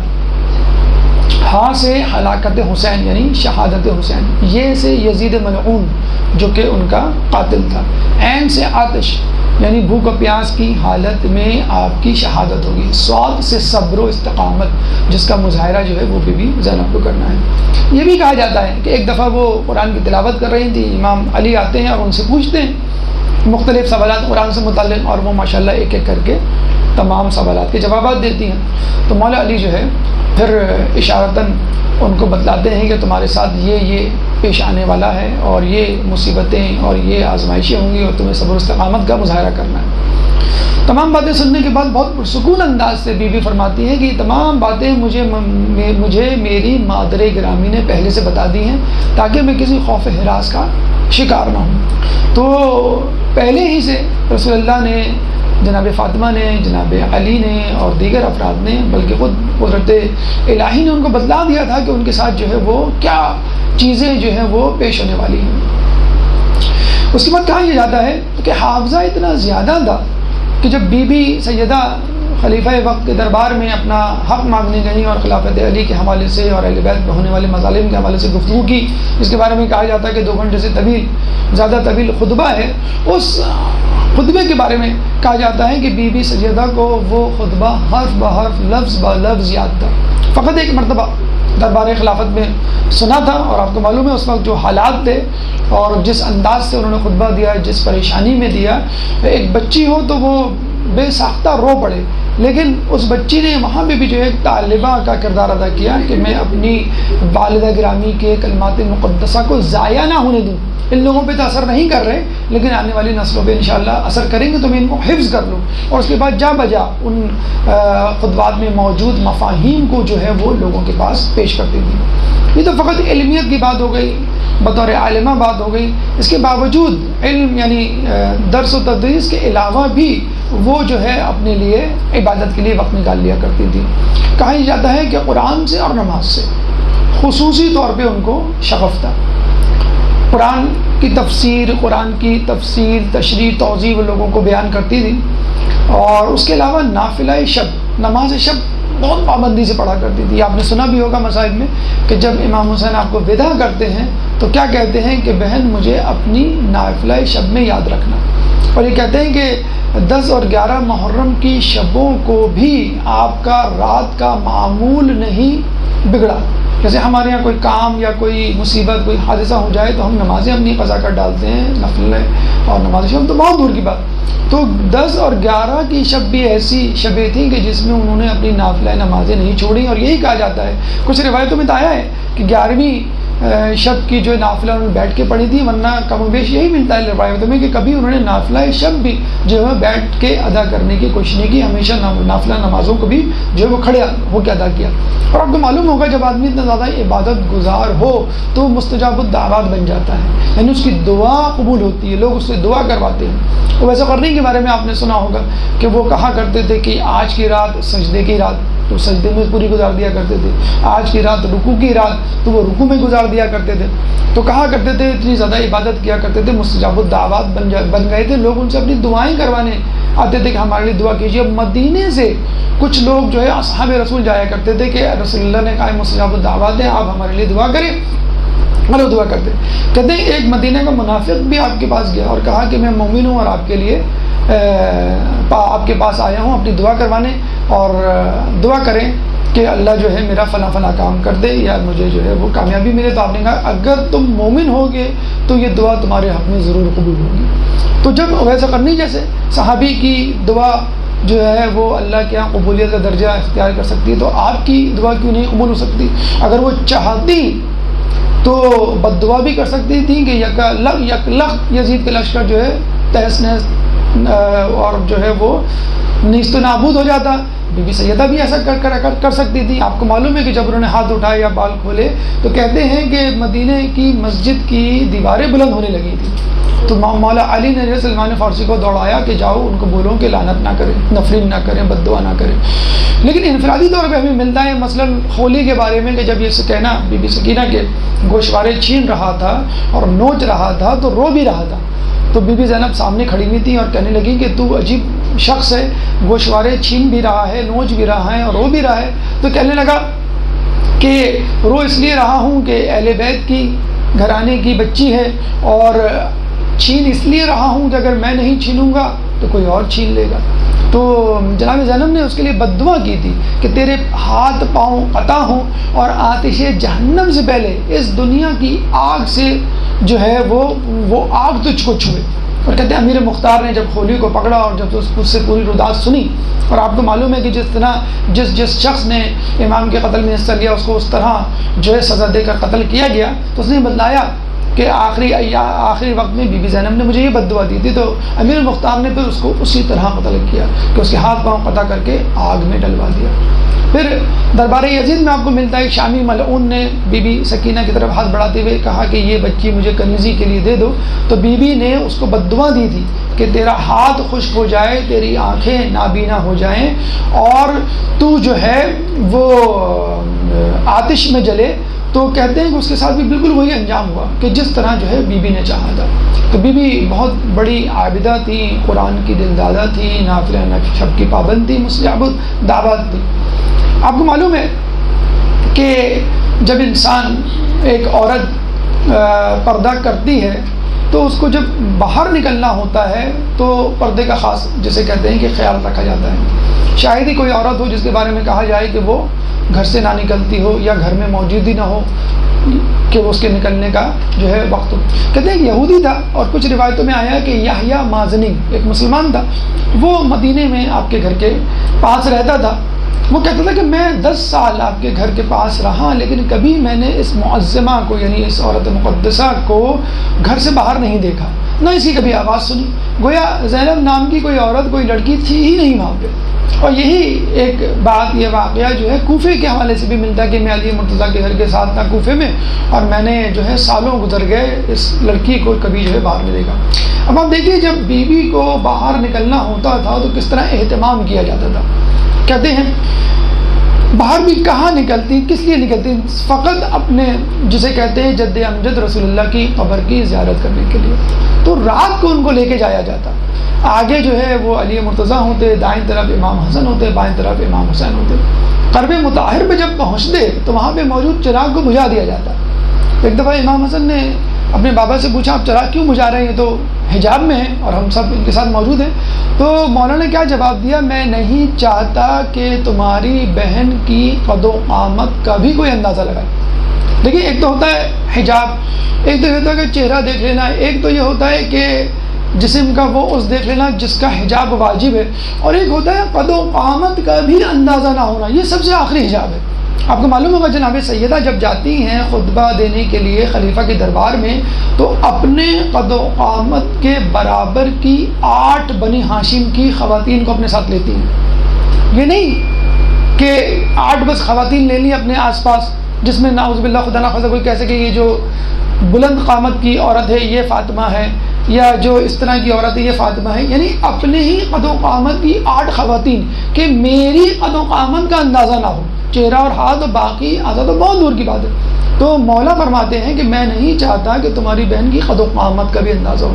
S1: ہاں سے ہلاکت حسین یعنی شہادت حسین، یہ سے یزید ملعون جو کہ ان کا قاتل تھا، عین سے آتش یعنی بھوک و پیاس کی حالت میں آپ کی شہادت ہوگی، صاد سے صبر و استقامت جس کا مظاہرہ جو ہے وہ بی بی زینب کو کرنا ہے۔ یہ بھی کہا جاتا ہے کہ ایک دفعہ وہ قرآن کی تلاوت کر رہی تھی، امام علی آتے ہیں اور ان سے پوچھتے ہیں مختلف سوالات قرآن سے متعلق، اور وہ ماشاءاللہ ایک ایک کر کے تمام سوالات کے جوابات دیتی ہیں۔ تو مولا علی جو ہے پھر اشارتاً ان کو بتلاتے ہیں کہ تمہارے ساتھ یہ پیش آنے والا ہے، اور یہ مصیبتیں اور یہ آزمائشیں ہوں گی، اور تمہیں صبر و استقامت کا مظاہرہ کرنا ہے۔ تمام باتیں سننے کے بعد بہت پرسکون انداز سے بی بی فرماتی ہیں کہ یہ تمام باتیں مجھے میری مادر گرامی نے پہلے سے بتا دی ہیں تاکہ میں کسی خوف ہراس کا شکار نہ ہوں۔ تو پہلے ہی سے رسول اللہ نے، جناب فاطمہ نے، جناب علی نے اور دیگر افراد نے، بلکہ خود قدرت الہی نے ان کو بتلا دیا تھا کہ ان کے ساتھ جو ہے وہ کیا چیزیں جو ہیں وہ پیش ہونے والی ہیں۔ اس کے بعد کہا یہ جاتا ہے کہ حافظہ اتنا زیادہ تھا کہ جب بی بی سیدہ خلیفہ وقت کے دربار میں اپنا حق مانگنے گئیں اور خلافت علی کے حوالے سے اور اہل بیت میں ہونے والے مظالم کے حوالے سے گفتگو کی، جس کے بارے میں کہا جاتا ہے کہ 2 گھنٹے سے زیادہ طویل خطبہ ہے، اس خطبے کے بارے میں کہا جاتا ہے کہ بی بی سیدہ کو وہ خطبہ حرف بحرف، لفظ بلفظ یاد تھا۔ فقط ایک مرتبہ دربار خلافت میں سنا تھا، اور آپ کو معلوم ہے اس وقت جو حالات تھے اور جس انداز سے انہوں نے خطبہ دیا، جس پریشانی میں دیا، ایک بچی ہو تو وہ بے ساختہ رو پڑے، لیکن اس بچی نے وہاں پہ بھی جو ہے طالبہ کا کردار ادا کیا کہ میں اپنی والدہ گرامی کے کلمات مقدسہ کو ضائع نہ ہونے دوں۔ ان لوگوں پہ تو اثر نہیں کر رہے، لیکن آنے والی نسلوں پہ انشاءاللہ اثر کریں گے تو میں ان کو حفظ کر لوں، اور اس کے بعد جا بجا ان خطبات میں موجود مفاہیم کو جو ہے وہ لوگوں کے پاس پیش کرتی تھی۔ یہ تو فقط علمیت کی بات ہو گئی، بطور عالمہ بات ہو گئی۔ اس کے باوجود علم یعنی درس و تدریس کے علاوہ بھی وہ جو ہے اپنے لیے عبادت کے لیے وقت نکال لیا کرتی تھی۔ کہا جاتا ہے کہ قرآن سے اور نماز سے خصوصی طور پہ ان کو شغف تھا۔ قرآن کی تفسیر، تشریح، توضیح وہ لوگوں کو بیان کرتی تھی، اور اس کے علاوہ نافلہ شب، نماز شب بہت پابندی سے پڑھا کرتی تھی۔ آپ نے سنا بھی ہوگا مساجد میں کہ جب امام حسین آپ کو وداع کرتے ہیں تو کیا کہتے ہیں کہ بہن مجھے اپنی نافلہ شب میں یاد رکھنا، اور یہ کہتے ہیں کہ 10 اور 11 محرم کی شبوں کو بھی آپ کا رات کا معمول نہیں بگڑا۔ جیسے ہمارے یہاں کوئی کام یا کوئی مصیبت، کوئی حادثہ ہو جائے تو ہم نمازیں اپنی قضا کر ڈالتے ہیں، نفل اور نماز شب تو بہت دور کی بات۔ تو 10 اور 11 کی شب بھی ایسی شبیں تھیں کہ جس میں انہوں نے اپنی نافلہ نمازیں نہیں چھوڑیں، اور یہی کہا جاتا ہے، کچھ روایتوں میں تو آیا ہے کہ 11ویں شب کی جو نافلہ انہوں نے بیٹھ کے پڑھی تھی، ورنہ کم و بیش یہی ملتا ہے روایت میں کہ کبھی انہوں نے نافلہ شب بھی جو ہے بیٹھ کے ادا کرنے کی کوشش نہیں کی، ہمیشہ نافلہ نمازوں کو بھی جو ہے وہ کھڑے ہو کے ادا کیا۔ اور آپ کو معلوم ہوگا جب آدمی اتنا زیادہ عبادت گزار ہو تو مستجاب الدعوات بن جاتا ہے، یعنی اس کی دعا قبول ہوتی ہے، لوگ اس سے دعا کرواتے ہیں۔ ویسا کرنے کے بارے میں آپ نے سنا ہوگا کہ وہ کہا کرتے تھے کہ آج کی رات سجدے کی رات، تو سجدے میں پوری گزار دیا کرتے تھے، آج کی رات رکوع کی رات، تو وہ رکوع میں گزار دیا کرتے تھے۔ تو کہا کرتے تھے اتنی زیادہ عبادت کیا کرتے تھے، مستجاب الدعوات بن گئے تھے، لوگ ان سے اپنی دعائیں کروانے آتے تھے کہ ہمارے لیے دعا کیجیے۔ اب مدینے سے کچھ لوگ جو ہے اصحاب رسول جایا کرتے تھے کہ رسول اللہ نے کہا مستجاب الدعوات ہیں، آپ ہمارے لیے دعا کریں، مطلب دعا کرتے۔ کہتے ہیں ایک مدینہ کا منافق بھی آپ کے پاس گیا اور کہا کہ میں مومن ہوں اور آپ کے لیے آپ کے پاس آیا ہوں اپنی دعا کروانے، اور دعا کریں کہ اللہ جو ہے میرا فلاں فلاں کام کر دے یا مجھے جو ہے وہ کامیابی ملے۔ تو آپ نے کہا اگر تم مومن ہوگے تو یہ دعا تمہارے حق میں ضرور قبول ہوگی۔ تو جب ویسا کرنی، جیسے صحابی کی دعا جو ہے وہ اللہ کے یہاں قبولیت کا درجہ اختیار کر سکتی ہے، تو آپ کی دعا کیوں نہیں قبول ہو سکتی؟ اگر وہ چاہتی تو بد دعا بھی کر سکتی تھیں کہ یکلخ یزید کے لشکر جو ہے تہس نہس اور جو ہے وہ نیست و نابود ہو جاتا۔ بی بی سیدہ بھی ایسا کر سکتی تھی۔ آپ کو معلوم ہے کہ جب انہوں نے ہاتھ اٹھائے یا بال کھولے تو کہتے ہیں کہ مدینہ کی مسجد کی دیواریں بلند ہونے لگی تھی، تو مولا علی نے سلمان فارسی کو دوڑایا کہ جاؤ ان کو بولو کہ لعنت نہ کریں، نفرین نہ کریں، بد دعا نہ کریں۔ لیکن انفرادی طور پہ ہمیں ملتا ہے مثلا ہولی کے بارے میں کہ جب یہ کہنا بی بی سکینہ کے گوشوارے چھین رہا تھا اور نوچ رہا تھا تو رو بھی رہا تھا، تو بی بی زینب سامنے کھڑی ہوئی تھی اور کہنے لگی کہ تو عجیب شخص ہے، گوشوارے چھین بھی رہا ہے، نوچ بھی رہا ہے اور رو بھی رہا ہے۔ تو کہنے لگا کہ رو اس لیے رہا ہوں کہ اہل بیت کی گھرانے کی بچی ہے، اور چھین اس لیے رہا ہوں کہ اگر میں نہیں چھینوں گا تو کوئی اور چھین لے گا۔ تو جناب زینب نے اس کے لیے بد دعا کی تھی کہ تیرے ہاتھ پاؤں قطع ہوں اور آتش جہنم سے پہلے اس دنیا کی آگ سے جو ہے وہ آگ تجھ کو چھوئے۔ اور کہتے ہیں امیر مختار نے جب ہولی کو پکڑا اور جب اس سے پوری رداعت سنی، اور آپ کو معلوم ہے کہ جس طرح جس شخص نے امام کے قتل میں حصہ لیا اس کو اس طرح جو ہے سزا دے کر قتل کیا گیا، تو اس نے بتلایا کہ آخری وقت میں بی بی زینب نے مجھے یہ بد دعا دی تھی، تو امیر مختار نے پھر اس کو اسی طرح قتل کیا کہ اس کے ہاتھ پاؤں قطع کر کے آگ میں ڈلوا دیا۔ پھر دربار یزید میں آپ کو ملتا ہے شامی ملعون نے بی بی سکینہ کی طرف ہاتھ بڑھاتے ہوئے کہا کہ یہ بچی مجھے کنیزی کے لیے دے دو، تو بی بی نے اس کو بد دعا دی تھی کہ تیرا ہاتھ خشک ہو جائے، تیری آنکھیں نابینا ہو جائیں اور تو جو ہے وہ آتش میں جلے۔ تو کہتے ہیں کہ اس کے ساتھ بھی بالکل وہی انجام ہوا کہ جس طرح جو ہے بی بی نے چاہا تھا۔ تو بی بی بہت بڑی عابدہ تھی، قرآن کی دلدادہ تھی، نافلہ شب کی پابند تھی، مستجاب دعوات تھی۔ آپ کو معلوم ہے کہ جب انسان ایک عورت پردہ کرتی ہے تو اس کو جب باہر نکلنا ہوتا ہے تو پردے کا خاص جسے کہتے ہیں کہ خیال رکھا جاتا ہے۔ شاید ہی کوئی عورت ہو جس کے بارے میں کہا جائے کہ وہ گھر سے نہ نکلتی ہو یا گھر میں موجود ہی نہ ہو کہ وہ اس کے نکلنے کا جو ہے وقت ہو۔ کہتے ہیں کہ یہودی تھا، اور کچھ روایتوں میں آیا کہ یحییٰ مازنی ایک مسلمان تھا، وہ مدینے میں آپ کے گھر کے پاس رہتا تھا۔ وہ کہتا تھا کہ میں 10 سال آپ کے گھر کے پاس رہا لیکن کبھی میں نے اس معظمہ کو یعنی اس عورت مقدسہ کو گھر سے باہر نہیں دیکھا، نہ اس کی کبھی آواز سنی، گویا زینب نام کی کوئی عورت کوئی لڑکی تھی ہی نہیں وہاں پہ۔ اور یہی ایک بات، یہ واقعہ جو ہے کوفے کے حوالے سے بھی ملتا ہے کہ میں علی مرتضیٰ کے گھر کے ساتھ تھا کوفے میں، اور میں نے جو ہے سالوں گزر گئے اس لڑکی کو کبھی جو ہے باہر نہیں دیکھا۔ اب آپ دیکھیے جب بیوی کو باہر نکلنا ہوتا تھا تو کس طرح اہتمام کیا جاتا تھا۔ کہتے ہیں باہر بھی کہاں نکلتی، کس لیے نکلتی؟ فقط اپنے جسے کہتے ہیں جد امجد رسول اللہ کی قبر کی زیارت کرنے کے لیے۔ تو رات کو ان کو لے کے جایا جاتا، آگے جو ہے وہ علی مرتضیٰ ہوتے، دائیں طرف امام حسن ہوتے، بائیں طرف امام حسین ہوتے۔ قرب مطہر پہ جب پہنچتے تو وہاں پہ موجود چراغ کو بجھا دیا جاتا۔ ایک دفعہ امام حسن نے اپنے بابا سے پوچھا آپ چراغ کیوں بجھا رہے ہیں؟ تو حجاب میں ہیں اور ہم سب ان کے ساتھ موجود ہیں۔ تو مولانا نے کیا جواب دیا؟ میں نہیں چاہتا کہ تمہاری بہن کی قد و قامت کا بھی کوئی اندازہ لگائے۔ دیکھیے ایک تو ہوتا ہے حجاب، ایک تو یہ ہوتا ہے کہ چہرہ دیکھ لینا، ایک تو یہ ہوتا ہے کہ جسم کا وہ اس دیکھ لینا جس کا حجاب واجب ہے، اور ایک ہوتا ہے قد و قامت کا بھی اندازہ نہ ہونا، یہ سب سے آخری حجاب ہے۔ آپ کو معلوم ہوگا جناب سیدہ جب جاتی ہیں خطبہ دینے کے لیے خلیفہ کے دربار میں تو اپنے قد و قامت کے برابر کی 8 بنی ہاشم کی خواتین کو اپنے ساتھ لیتی ہیں. یہ نہیں کہ 8 بس خواتین لے لی اپنے آس پاس، جس میں نعوذ باللہ خدا نخواستہ کوئی کہہ سکے یہ جو بلند قامت کی عورت ہے یہ فاطمہ ہے، یا جو اس طرح کی عورت ہے یہ فاطمہ ہے. یعنی اپنے ہی قد و قامت کی 8 خواتین کہ میری قد و قامت کا اندازہ نہ ہو، چہرہ اور ہاتھ اور باقی اعضاء تو بہت دور کی بات ہے. تو مولا فرماتے ہیں کہ میں نہیں چاہتا کہ تمہاری بہن کی قد و قامت کا بھی اندازہ ہو.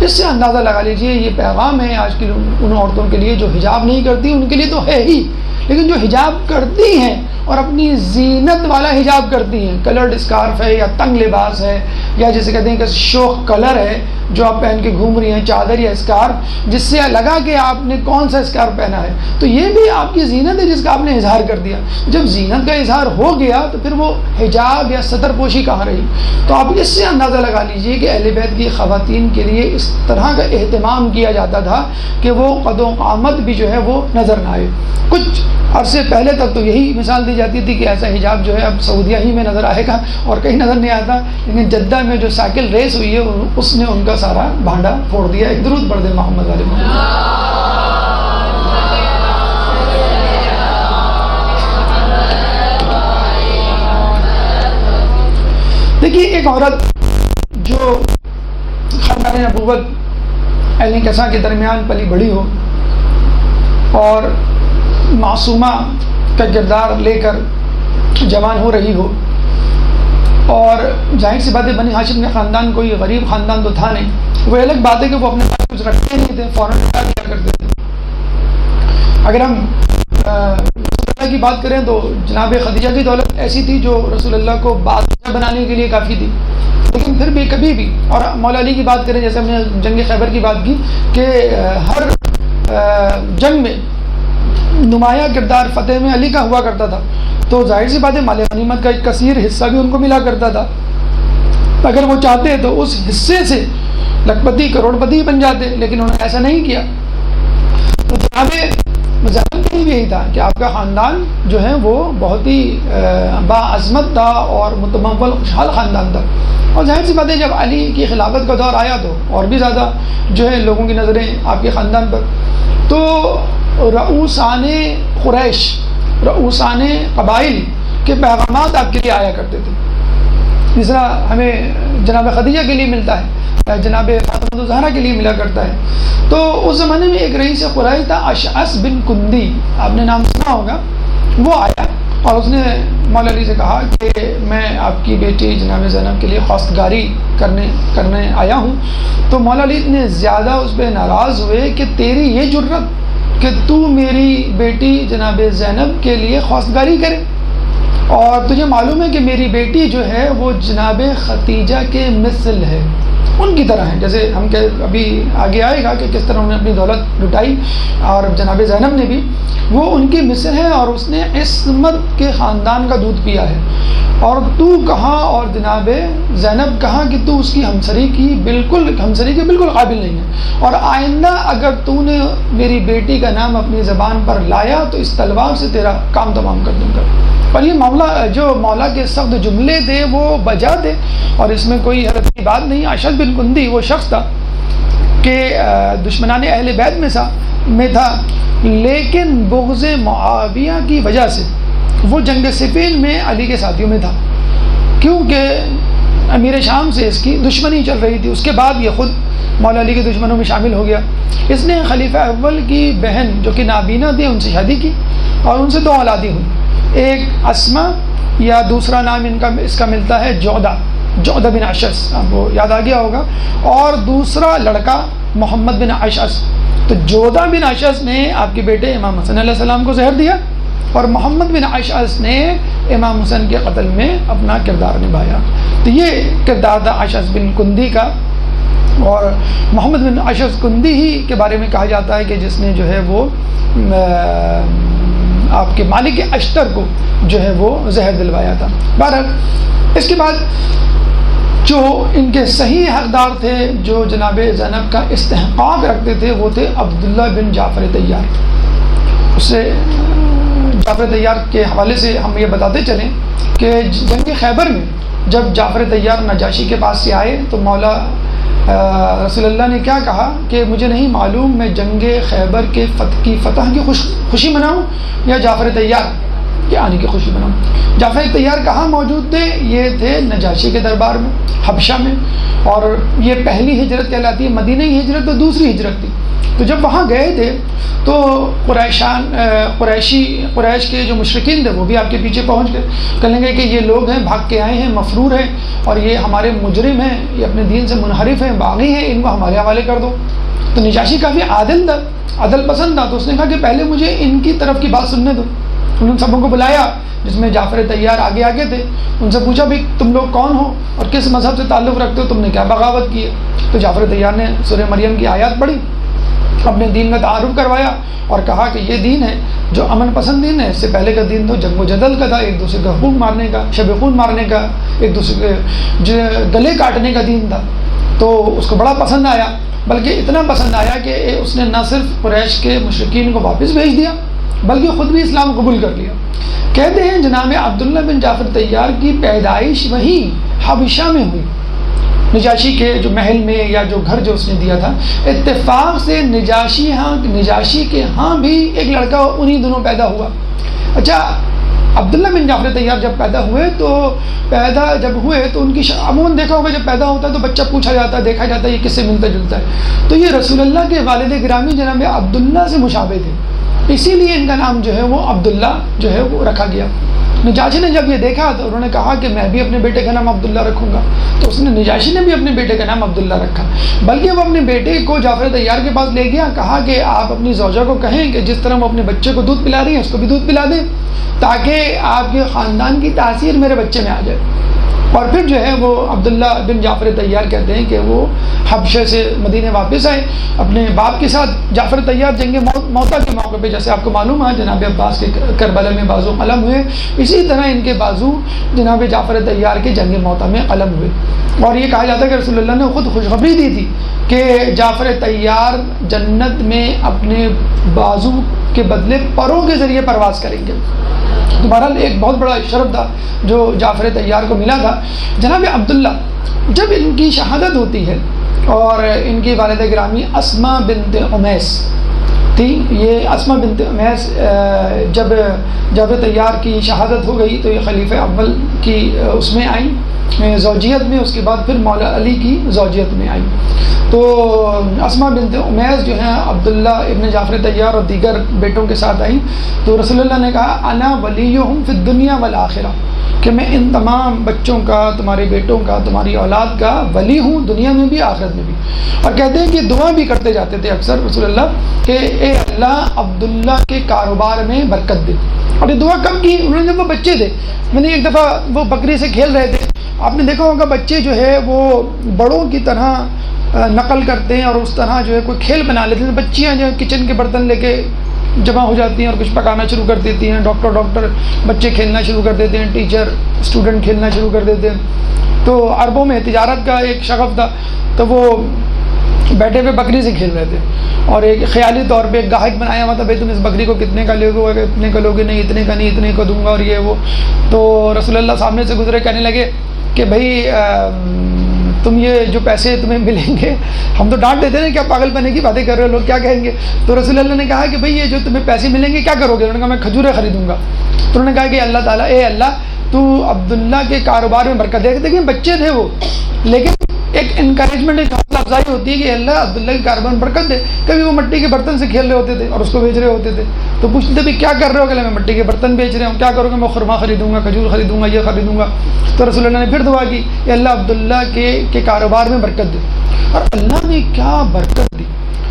S1: اس سے اندازہ لگا لیجئے یہ پیغام ہے آج کی ان عورتوں کے لیے جو حجاب نہیں کرتی، ان کے لیے تو ہے ہی، لیکن جو حجاب کرتی ہیں اور اپنی زینت والا حجاب کرتی ہیں، کلرڈ اسکارف ہے یا تنگ لباس ہے یا جسے کہتے ہیں کہ شوخ کلر ہے جو آپ پہن کے گھوم رہی ہیں، چادر یا اسکارف، جس سے لگا کہ آپ نے کون سا اسکارف پہنا ہے، تو یہ بھی آپ کی زینت ہے جس کا آپ نے اظہار کر دیا. جب زینت کا اظہار ہو گیا تو پھر وہ حجاب یا ستر پوشی کہاں رہی؟ تو آپ اس سے اندازہ لگا لیجئے کہ اہل بیت کی خواتین کے لیے اس طرح کا اہتمام کیا جاتا تھا کہ وہ قد و قامت بھی جو ہے وہ نظر نہ آئے. کچھ عرصے پہلے تک تو یہی مثال دی جاتی تھی کہ ایسا حجاب جو ہے اب سعودیہ ہی میں نظر آئے گا اور کہیں نظر نہیں آتا، لیکن جدہ میں جو سائیکل ریس ہوئی ہے اس نے ان کا سارا بھانڈا پھوڑ دیا. ایک درود پڑھ دیں محمد علیہ محمد. دیکھیے ایک عورت جو خاندان نبوت اہل کساں کے درمیان پلی بڑھی ہو اور معصومہ کا کردار لے کر جوان ہو رہی ہو، اور ظاہر سی بات ہے بنی ہاشم کے خاندان کوئی غریب خاندان تو تھا نہیں، وہ الگ بات ہے کہ وہ اپنے پاس کچھ رکھتے نہیں تھے، فوراً نکال دیا کرتے تھے. اگر ہم رسول اللہ کی بات کریں تو جناب خدیجہ کی دولت ایسی تھی جو رسول اللہ کو بادشاہ بنانے کے لیے کافی تھی، لیکن پھر بھی کبھی بھی، اور مولا علی کی بات کریں جیسے ہم نے جنگ خیبر کی بات کی کہ ہر جنگ میں نمایاں کردار فتح میں علی کا ہوا کرتا تھا، تو ظاہر سی بات ہے مال غنیمت کا ایک کثیر حصہ بھی ان کو ملا کرتا تھا. اگر وہ چاہتے تو اس حصے سے لکھپتی کروڑ پتی بن جاتے، لیکن انہوں نے ایسا نہیں کیا. تو جناب زینب کے لیے بھی یہی تھا کہ آپ کا خاندان جو ہے وہ بہت ہی باعظمت تھا اور متمول خوشحال خاندان تھا، اور ظاہر سی بات ہے جب علی کی خلافت کا دور آیا تو اور بھی زیادہ جو ہے لوگوں کی نظریں آپ کے خاندان پر. تو رؤوسان قریش، رؤوسان قبائل کے پیغامات آپ کے لیے آیا کرتے تھے، جس طرح ہمیں جناب خدیجہ کے لیے ملتا ہے، جناب فاطمہ زہرا کے لیے ملا کرتا ہے. تو اس زمانے میں ایک رئیس قریش تھا اشعث بن کندی، آپ نے نام سنا ہوگا. وہ آیا اور اس نے مولا علی سے کہا کہ میں آپ کی بیٹی جناب زینب کے لیے خواستگاری کرنے آیا ہوں. تو مولا علی اتنے زیادہ اس پہ ناراض ہوئے کہ تیری یہ جرت کہ تو میری بیٹی جناب زینب کے لیے خواستگاری کرے، اور تجھے معلوم ہے کہ میری بیٹی جو ہے وہ جناب خدیجہ کے مثل ہے، ان کی طرح ہے. جیسے ہم کہ ابھی آگے آئے گا کہ کس طرح انہوں نے اپنی دولت لٹائی، اور جناب زینب نے بھی، وہ ان کی مثل ہے اور اس نے عصمت کے خاندان کا دودھ پیا ہے. اور تو کہاں اور جناب زینب کہاں کہ تو اس کی ہمسری کے بالکل قابل نہیں ہے، اور آئندہ اگر تو نے میری بیٹی کا نام اپنی زبان پر لایا تو اس تلوار سے تیرا کام تمام کر دوں گا. اور یہ معاملہ جو مولا کے سخت جملے تھے وہ بجا تھے، اور اس میں کوئی حرج کی بات نہیں. اشعث بن کندی وہ شخص تھا کہ دشمنان اہل بیت میں تھا، لیکن بغض معاویہ کی وجہ سے وہ جنگ صفین میں علی کے ساتھیوں میں تھا، کیونکہ امیر شام سے اس کی دشمنی چل رہی تھی. اس کے بعد یہ خود مولا علی کے دشمنوں میں شامل ہو گیا. اس نے خلیفہ اول کی بہن جو کہ نابینا تھی ان سے شادی کی، اور ان سے 2 اولادیں ہوئی. ایک اسما یا دوسرا نام اس کا ملتا ہے جودہ بن اشعث، آپ کو یاد آ گیا ہوگا، اور دوسرا لڑکا محمد بن اشعث. تو جودہ بن اشعث نے آپ کے بیٹے امام حسن علیہ السلام کو زہر دیا، اور محمد بن اشعث نے امام حسن کے قتل میں اپنا کردار نبھایا. تو یہ کردار تھا اشعث بن کندی کا. اور محمد بن اشعث کندی ہی کے بارے میں کہا جاتا ہے کہ جس نے جو ہے وہ آپ کے مالک اشتر کو جو ہے وہ زہر دلوایا تھا. بہرحال اس کے بعد جو ان کے صحیح حقدار تھے جو جناب زینب کا استحقاق رکھتے تھے وہ تھے عبداللہ بن جعفر طیار. اس سے جعفر طیار کے حوالے سے ہم یہ بتاتے چلیں کہ جنگ خیبر میں جب جعفر طیار نجاشی کے پاس سے آئے تو مولا رسول اللہ نے کیا کہا کہ مجھے نہیں معلوم میں جنگ خیبر کے فتح کی خوشی مناؤں یا جعفر طیار کے آنے کی خوشی مناؤں۔ جعفر طیار کہاں موجود تھے؟ یہ تھے نجاشی کے دربار میں، حبشہ میں، اور یہ پہلی ہجرت کہلاتی ہے، مدینہ کی ہجرت تو دوسری ہجرت تھی۔ تو جب وہاں گئے تھے تو قریش کے جو مشرکین تھے وہ بھی آپ کے پیچھے پہنچ گئے، کہنے لگے کہ یہ لوگ ہیں، بھاگ کے آئے ہیں، مفرور ہیں، اور یہ ہمارے مجرم ہیں، یہ اپنے دین سے منحرف ہیں، باغی ہیں، ان کو ہمارے حوالے کر دو۔ تو نجاشی کافی عادل تھا، عدل پسند تھا، تو اس نے کہا کہ پہلے مجھے ان کی طرف کی بات سننے دو۔ انہوں نے سبوں کو بلایا، جس میں جعفر طیار آگے تھے، ان سے پوچھا بھی تم لوگ کون ہو اور کس مذہب سے تعلق رکھتے ہو، تم نے کیا بغاوت کی ہے؟ تو جعفر طیار نے سورہ مریم کی آیات پڑھی، اپنے دین کا تعارف کروایا اور کہا کہ یہ دین ہے جو امن پسند دین ہے، اس سے پہلے کا دین تو جنگ و جدل کا تھا، ایک دوسرے کا خون مارنے کا، شب خون مارنے کا، ایک دوسرے کے گلے کاٹنے کا دین تھا۔ تو اس کو بڑا پسند آیا، بلکہ اتنا پسند آیا کہ اس نے نہ صرف قریش کے مشرکین کو واپس بھیج دیا بلکہ خود بھی اسلام قبول کر لیا۔ کہتے ہیں جناب عبداللہ بن جعفر طیار کی پیدائش وہی حبشہ میں ہوئی، نجاشی کے جو محل میں یا جو گھر جو اس نے دیا تھا، اتفاق سے نجاشی کے ہاں بھی ایک لڑکا انہی دنوں پیدا ہوا۔ اچھا، عبداللہ بن جعفر طیار جب پیدا ہوئے تو ان کی عموماً دیکھا ہوگا جب پیدا ہوتا ہے تو بچہ پوچھا جاتا ہے، دیکھا جاتا ہے یہ کس سے ملتا جلتا ہے، تو یہ رسول اللہ کے والد گرامی جناب عبداللہ سے مشابہ تھے، اسی لیے ان کا نام جو ہے وہ عبداللہ جو ہے وہ رکھا گیا۔ نجاشی نے جب یہ دیکھا تو انہوں نے کہا کہ میں بھی اپنے بیٹے کا نام عبداللہ رکھوں گا، تو اس نے نجاشی نے بھی اپنے بیٹے کا نام عبداللہ رکھا، بلکہ وہ اپنے بیٹے کو جعفر طیار کے پاس لے گیا، کہا کہ آپ اپنی زوجہ کو کہیں کہ جس طرح وہ اپنے بچے کو دودھ پلا رہی ہیں اس کو بھی دودھ پلا دیں، تاکہ آپ کے خاندان کی تاثیر میرے بچے میں آ جائے۔ اور پھر جو ہے وہ عبداللہ بن جعفر طیار کہتے ہیں کہ وہ حبشہ سے مدینے واپس آئے اپنے باپ کے ساتھ۔ جعفر طیار جنگ موتا کے موقع پہ جیسے آپ کو معلوم ہے جناب عباس کے کربلا میں بازو قلم ہوئے، اسی طرح ان کے بازو جناب جعفر طیار کے جنگ موتا میں قلم ہوئے، اور یہ کہا جاتا ہے کہ رسول اللہ نے خود خوشخبری دی تھی کہ جعفر طیار جنت میں اپنے بازو کے بدلے پروں کے ذریعے پرواز کریں گے۔ تو بہرحال ایک بہت بڑا شرف تھا جو جعفر طیار کو ملا تھا۔ جناب عبداللہ جب ان کی شہادت ہوتی ہے اور ان کی والدہ گرامی اسماء بنت امیس تھی، یہ اسماء بنت امیس جب جعفر طیار کی شہادت ہو گئی تو یہ خلیفہ اول کی اس میں آئیں زوجیت میں، اس کے بعد پھر مولا علی کی زوجیت میں آئیں۔ تو اسماء بنت امیس جو ہیں عبداللہ ابن جعفر طیار اور دیگر بیٹوں کے ساتھ آئیں، تو رسول اللہ نے کہا انا ولیہم فی الدنیا والآخرہ، کہ میں ان تمام بچوں کا، تمہارے بیٹوں کا، تمہاری اولاد کا ولی ہوں، دنیا میں بھی آخرت میں بھی۔ اور کہتے ہیں کہ دعا بھی کرتے جاتے تھے اکثر رسول اللہ کہ اے اللہ عبداللہ کے کاروبار میں برکت دے۔ اور یہ دعا کب کی؟ انہوں نے جب وہ بچے تھے، میں نے ایک دفعہ وہ بکری سے کھیل رہے تھے، آپ نے دیکھا ہوگا بچے جو ہے وہ بڑوں کی طرح نقل کرتے ہیں اور اس طرح جو ہے کوئی کھیل بنا لیتے ہیں۔ بچیاں جو کچن کے برتن لے کے جمع ہو جاتی ہیں اور کچھ پکانا شروع کر دیتی ہیں، ڈاکٹر بچے کھیلنا شروع کر دیتے ہیں، ٹیچر اسٹوڈنٹ کھیلنا شروع کر دیتے ہیں۔ تو عربوں میں تجارت کا ایک شغف تھا، تو وہ بیٹھے ہوئے بکری سے کھیل رہے تھے اور ایک خیالی طور پہ ایک گاہک بنایا ہوا تھا، بھائی تم اس بکری کو کتنے کا لے گے؟ اتنے کا لوگے؟ نہیں اتنے کا نہیں، اتنے کو دوں گا اور یہ وہ۔ تو رسول اللہ سامنے سے گزرے، کہنے لگے کہ بھائی تم یہ جو پیسے تمہیں ملیں گے، ہم تو ڈانٹ دیتے ہیں کیا پاگل پنے کی باتیں کر رہے ہو، لوگ کیا کہیں گے؟ تو رسول اللہ نے کہا کہ بھائی یہ جو تمہیں پیسے ملیں گے کیا کرو گے؟ انہوں نے کہا میں کھجوریں خریدوں گا۔ تو انہوں نے کہا کہ اللہ تعالیٰ، اے اللہ تو عبداللہ کے کاروبار میں برکت دے۔ دیکھیں بچے تھے وہ، لیکن ایک انکریجمنٹ، ایک حوصلہ افزائی ہوتی ہے کہ اللہ عبداللہ کے کاروبار میں برکت دے۔ کبھی وہ مٹی کے برتن سے کھیل رہے ہوتے تھے اور اس کو بیچ رہے ہوتے تھے، تو پوچھتے تھے بھی کیا کر رہے ہو؟ کہ میں مٹی کے برتن بیچ رہے ہوں۔ کیا کرو گے؟ میں خرما خریدوں گا، کھجور خریدوں گا، یہ خریدوں گا۔ تو رسول اللہ نے پھر دعا کی کہ اللہ عبداللہ کے کاروبار میں برکت دے، اور اللہ نے کیا برکت دی۔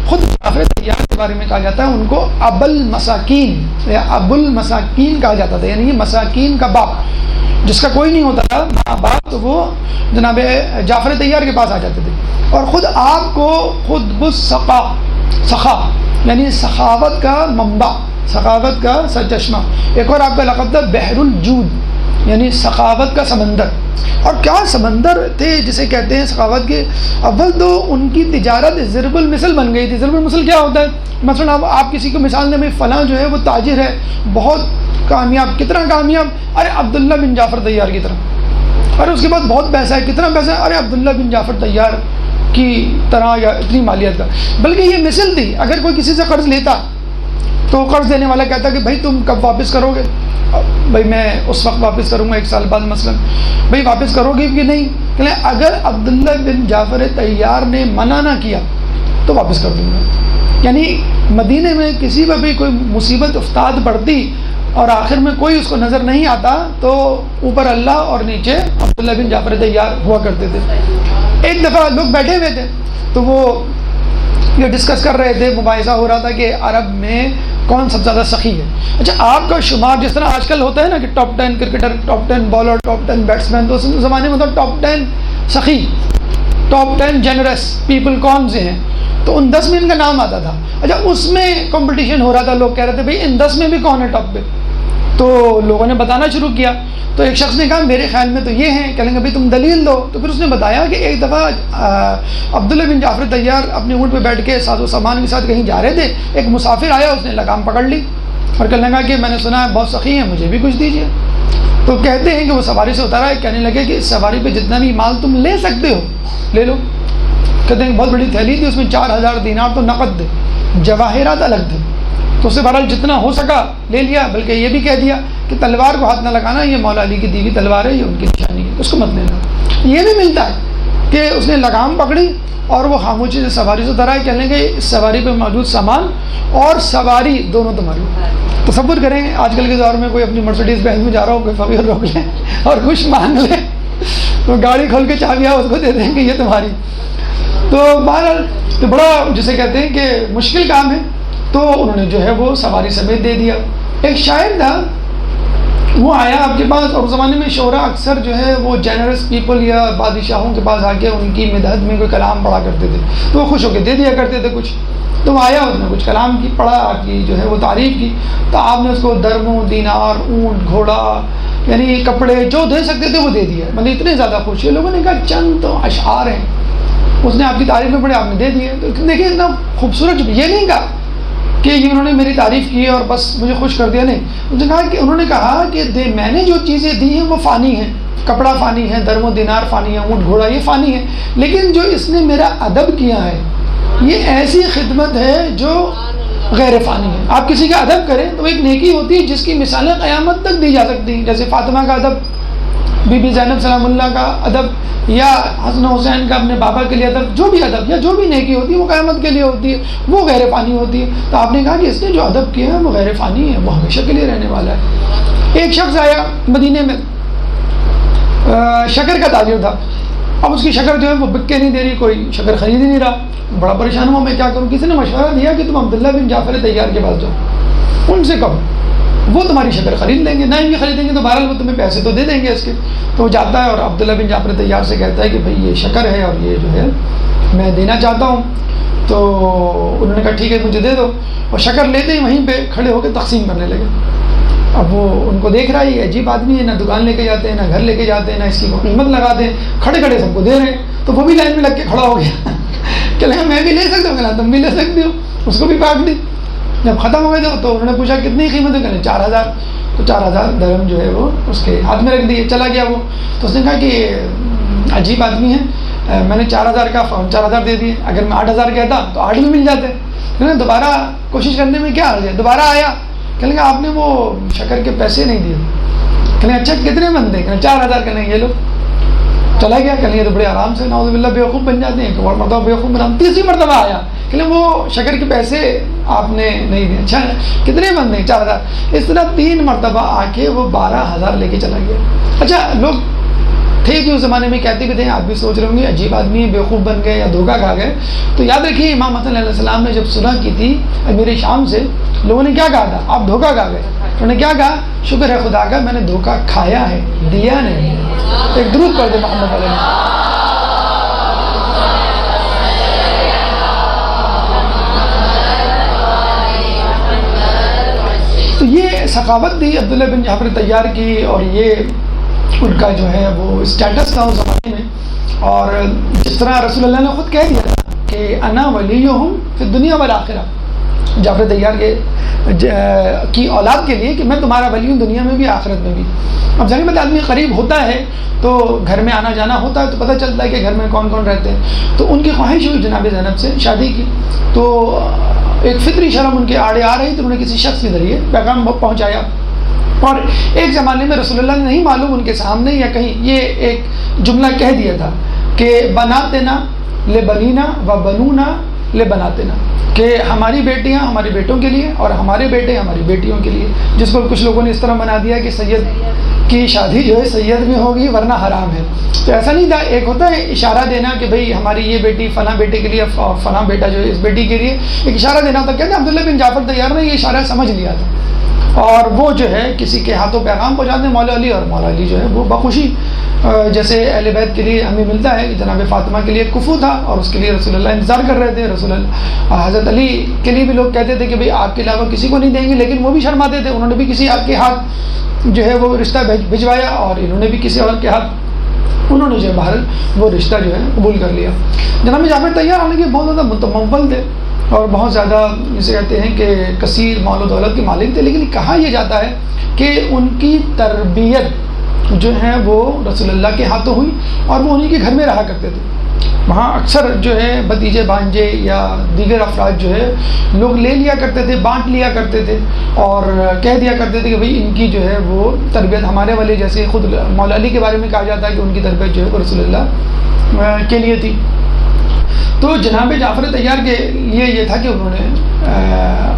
S1: خود جعفر طیار کے بارے میں کہا جاتا ہے ان کو ابو المساکین یا ابو المساکین کہا جاتا تھا، یعنی یہ مساکین کا باپ، جس کا کوئی نہیں ہوتا تھا ماں باپ، تو وہ جناب جعفر طیار کے پاس آ جاتے تھے۔ اور خود آپ کو خود سخا یعنی سخاوت کا منبع، سخاوت کا سرچشمہ، ایک اور آپ کا لقب تھا بحر الجود، یعنی سخاوت کا سمندر۔ اور کیا سمندر تھے جسے کہتے ہیں سخاوت کے۔ اول تو ان کی تجارت ضرب المثل بن گئی تھی۔ ضرب المثل کیا ہوتا ہے؟ مثلا آپ کسی کو مثال دیں، بھائی فلاں جو ہے وہ تاجر ہے، بہت کامیاب، کتنا کامیاب، ارے عبداللہ بن جعفر طیار کی طرح، ارے اس کے بعد بہت پیسہ ہے، کتنا پیسہ ہے، ارے عبداللہ بن جعفر طیار کی طرح، یا اتنی مالیت کا. بلکہ یہ مثل تھی، اگر کوئی کسی سے قرض لیتا تو قرض دینے والا کہتا کہ بھائی تم کب واپس کرو گے؟ بھائی میں اس وقت واپس کروں گا، 1 سال بعد مثلا. بھائی واپس کرو گے کہ نہیں؟ کہ اگر عبداللہ بن جعفر طیار نے منع نہ کیا تو واپس کر دوں گا. یعنی مدینے میں کسی پر بھی کوئی مصیبت افتاد پڑتی اور آخر میں کوئی اس کو نظر نہیں آتا تو اوپر اللہ اور نیچے عبداللہ بن جعفر طیار ہوا کرتے تھے. ایک دفعہ لوگ بیٹھے ہوئے تھے تو وہ یہ ڈسکس کر رہے تھے، مباحثہ ہو رہا تھا کہ عرب میں کون سب سے زیادہ سخی ہے. اچھا آپ کا شمار جس طرح آج کل ہوتا ہے نا کہ top 10 cricketer, top 10 bowler, top 10 batsman, تو اس زمانے میں تو ٹاپ 10 سخی، ٹاپ 10 جنرس پیپل کون سے ہیں، تو ان 10 میں ان کا نام آتا تھا. اچھا اس میں کمپٹیشن ہو رہا تھا، لوگ کہہ رہے تھے بھئی ان 10 میں بھی کون ہے ٹاپ پہ، تو لوگوں نے بتانا شروع کیا. تو ایک شخص نے کہا میرے خیال میں تو یہ ہیں. کہیں گے بھئی تم دلیل دو. تو پھر اس نے بتایا کہ ایک دفعہ عبداللہ بن جعفر طیار اپنے اونٹ پہ بیٹھ کے ساز و سامان کے ساتھ کہیں جا رہے تھے، ایک مسافر آیا، اس نے لگام پکڑ لی اور کہنے لگا کہ میں نے سنا ہے بہت سخی ہیں، مجھے بھی کچھ دیجیے. تو کہتے ہیں کہ وہ سواری سے اترا ہے، کہنے لگے کہ اس سواری پہ جتنا بھی مال تم لے سکتے ہو لے لو. کہتے ہیں بہت بڑی تھیلی تھی، اس میں 4000 دینار تو نقد تھے، جواہرات الگ تھے. تو اسے بہرحال جتنا ہو سکا لے لیا، بلکہ یہ بھی کہہ دیا کہ تلوار کو ہاتھ نہ لگانا، یہ مولا علی کی دی ہوئی تلوار ہے، یہ ان کی نشانی ہے، اس کو مت لینا. یہ بھی ملتا ہے کہ اس نے لگام پکڑی اور وہ خاموشی سے سواری سے اترا ہے، کہنے لگے اس سواری پہ موجود سامان اور سواری دونوں تمہاری. تصور کریں آج کل کے دور میں کوئی اپنی مرسیڈیز بینز میں جا رہا ہو، کوئی فقیر روک لے اور کچھ مانگ لے تو گاڑی کھول کے چابیاں اس کو دے دیں کہ یہ تمہاری. تو بہرحال تو بڑا جسے کہتے ہیں کہ مشکل کام ہے. تو انہوں نے جو ہے وہ سواری سمیت دے دیا. ایک شاعر تھا، وہ آیا آپ کے پاس، اور زمانے میں شعراء اکثر جو ہے وہ جنرس پیپل یا بادشاہوں کے پاس آ کے ان کی مدحت میں کوئی کلام پڑھا کرتے تھے، تو وہ خوش ہو کے دے دیا کرتے تھے کچھ. تو وہ آیا، اس نے کچھ کلام کی پڑھا، آپ کی جو ہے وہ تعریف کی. تو آپ نے اس کو درموں، دینار، اونٹ، گھوڑا، یعنی کپڑے جو دے سکتے تھے وہ دے دیا. مطلب اتنے زیادہ خوش ہوئے. لوگوں نے کہا چند تو اشعار ہیں، اس نے آپ کی تعریف میں پڑھے، آپ نے دے دیے. تو دیکھیے اتنا خوبصورت، یہ نہیں کہا کہ یہ انہوں نے میری تعریف کی اور بس مجھے خوش کر دیا، نہیں. انہوں نے کہا کہ میں نے جو چیزیں دی ہیں وہ فانی ہیں، کپڑا فانی ہے، درم و دینار فانی ہے، اونٹ گھوڑا یہ فانی ہے، لیکن جو اس نے میرا ادب کیا ہے یہ ایسی خدمت ہے جو غیر فانی ہے. آپ کسی کا ادب کریں تو ایک نیکی ہوتی ہے جس کی مثالیں قیامت تک دی جا سکتی ہیں، جیسے فاطمہ کا ادب، بی بی زینب سلام اللہ کا ادب، یا حسن حسین کا اپنے بابا کے لیے ادب. جو بھی ادب یا جو بھی نیکی ہوتی ہے وہ قیامت کے لیے ہوتی ہے، وہ غیر فانی ہوتی ہے. تو آپ نے کہا کہ اس نے جو ادب کیا ہے وہ غیر فانی ہے، وہ ہمیشہ کے لیے رہنے والا ہے. ایک شخص آیا مدینے میں، شکر کا تاجر تھا. اب اس کی شکر جو ہے وہ بک کے نہیں دے رہی، کوئی شکر خرید ہی نہیں رہا. بڑا پریشان ہوا میں کیا کروں. کسی نے مشورہ دیا کہ تم عبداللہ بن جعفر طیار کے پاس جاؤ، ان سے کہو وہ تمہاری شکر خرید لیں گے، نہیں بھی خریدیں گے تو بہرحال وہ تمہیں پیسے تو دے دیں گے اس کے. تو وہ جاتا ہے اور عبداللہ بن جعفر طیار سے کہتا ہے کہ بھئی یہ شکر ہے اور یہ جو ہے میں دینا چاہتا ہوں. تو انہوں نے کہا ٹھیک ہے مجھے دے دو. اور شکر لیتے ہی وہیں پہ کھڑے ہو کے تقسیم کرنے لگے. اب وہ ان کو دیکھ رہا ہے یہ عجیب آدمی ہے، نہ دکان لے کے جاتے ہیں، نہ گھر لے کے جاتے ہیں، نہ اس کی کوئی قیمت لگاتے ہیں، کھڑے کھڑے سب کو دے رہے ہیں. تو وہ بھی لائن میں لگ کے کھڑا ہو گیا کہ میں بھی لے سکتا ہوں، کہنا تم بھی لے سکتے ہو. اس کو بھی کاٹ دی. جب ختم ہو گئے تو انہوں نے پوچھا کتنی قیمت ہے، کہنے 4000. تو 4000 درہم جو ہے وہ اس کے ہاتھ میں رکھ دیے. چلا گیا وہ. تو اس نے کہا کہ عجیب آدمی ہے، میں نے 4000 کا 4000 دے دیے، اگر میں 8000 کہتا تو 8 بھی مل جاتے. دوبارہ کوشش کرنے میں کیا حرج ہے. دوبارہ آیا، کہنے لگا آپ نے وہ شکر کے پیسے نہیں دیے. کہنے اچھا کتنے بندے، کہنے 4000. کہنے یہ لو. چلا گیا. کہنے یہ تو بڑے آرام سے نعوذ باللہ بیوقوف بن جاتے ہیں. ایک اور مرتبہ بیوقوف بنا. تیسری مرتبہ آیا، کہنے وہ شکر کے پیسے آپ نے نہیں دیے. اچھا کتنے بندے، 4000. اس طرح 3 مرتبہ آ کے وہ 12000 لے کے چلا گیا. اچھا لوگ تھے کہ اس زمانے میں کہتے بھی تھے، آپ بھی سوچ رہے ہوں گے عجیب آدمی بیوقوف بن گئے یا دھوکہ کھا گئے. تو یاد رکھیے امام حسن علیہ السلام نے جب صلح کی تھی امیر شام سے، لوگوں نے کیا کہا تھا، آپ دھوکہ کھا گئے. انہوں نے کیا کہا، شکر ہے خدا کا میں نے دھوکہ کھایا ہے، دیا نہیں. ایک درود پڑھ دے محمد علیہ. تو یہ ثقافت تھی عبداللہ بن جعفر طیار کی، اور یہ ان کا جو ہے وہ اسٹیٹس تھا اس زمانے میں. اور جس طرح رسول اللہ نے خود کہہ دیا تھا کہ انا ولیہم فی الدنیا والآخرہ، جعفر طیار کی اولاد کے لیے کہ میں تمہارا ولی ہوں دنیا میں بھی آخرت میں بھی. اب ظاہر بات آدمی قریب ہوتا ہے تو گھر میں آنا جانا ہوتا ہے تو پتہ چلتا ہے کہ گھر میں کون کون رہتے ہیں. تو ان کی خواہش ہوئی جناب زینب سے شادی کی. تو ایک فطری شرم ان کے آڑے آ رہی تو انہوں نے کسی شخص کے ذریعے پیغام پہنچایا. اور ایک زمانے میں رسول اللہ نے نہیں معلوم ان کے سامنے یا کہیں یہ ایک جملہ کہہ دیا تھا کہ بناتنا لبنینا و بنونا لبناتنا، کہ ہماری بیٹیاں ہمارے بیٹوں کے لیے اور ہمارے بیٹے ہماری بیٹیوں کے لیے، جس کو کچھ لوگوں نے اس طرح بنا دیا کہ سید کی شادی جو ہے سید میں ہوگی ورنہ حرام ہے. تو ایسا نہیں تھا. ایک ہوتا ہے اشارہ دینا کہ بھئی ہماری یہ بیٹی فلاں بیٹے کے لیے اور فلاں بیٹا جو ہے اس بیٹی کے لیے ایک اشارہ دینا ہوتا. کہتے ہیں عبداللہ بن جعفر طیار نے یہ اشارہ سمجھ لیا تھا اور وہ جو ہے کسی کے ہاتھوں پیغام پہنچاتے ہیں مولا علی، اور مولا علی جو ہے وہ بخوشی جیسے اہل بیت کے لیے ہمیں ملتا ہے کہ جناب فاطمہ کے لیے کفو تھا اور اس کے لیے رسول اللہ انتظار کر رہے تھے. رسول اللہ حضرت علی کے لیے بھی لوگ کہتے تھے کہ بھئی آپ کے علاوہ کسی کو نہیں دیں گے، لیکن وہ بھی شرماتے تھے. انہوں نے بھی کسی آپ کے ہاتھ جو ہے وہ رشتہ بھجوایا اور انہوں نے بھی کسی اور کے ہاتھ انہوں نے جو ہے باہر وہ رشتہ جو ہے قبول کر لیا. جناب جعفر طیار حالانکہ بہت زیادہ متمول تھے اور بہت زیادہ جسے کہتے ہیں کہ کثیر مال و دولت کے مالک تھے، لیکن کہا یہ جاتا ہے کہ ان کی تربیت جو ہے وہ رسول اللہ کے ہاتھوں ہوئی اور وہ انہی کے گھر میں رہا کرتے تھے. وہاں اکثر جو ہے بھتیجے بھانجے یا دیگر افراد جو ہے لوگ لے لیا کرتے تھے، بانٹ لیا کرتے تھے اور کہہ دیا کرتے تھے کہ بھئی ان کی جو ہے وہ تربیت ہمارے والے جیسے خود مولا علی کے بارے میں کہا جاتا ہے کہ ان کی تربیت جو ہے وہ رسول اللہ کے لیے تھی. تو جناب جعفر طیار کے لیے یہ تھا کہ انہوں نے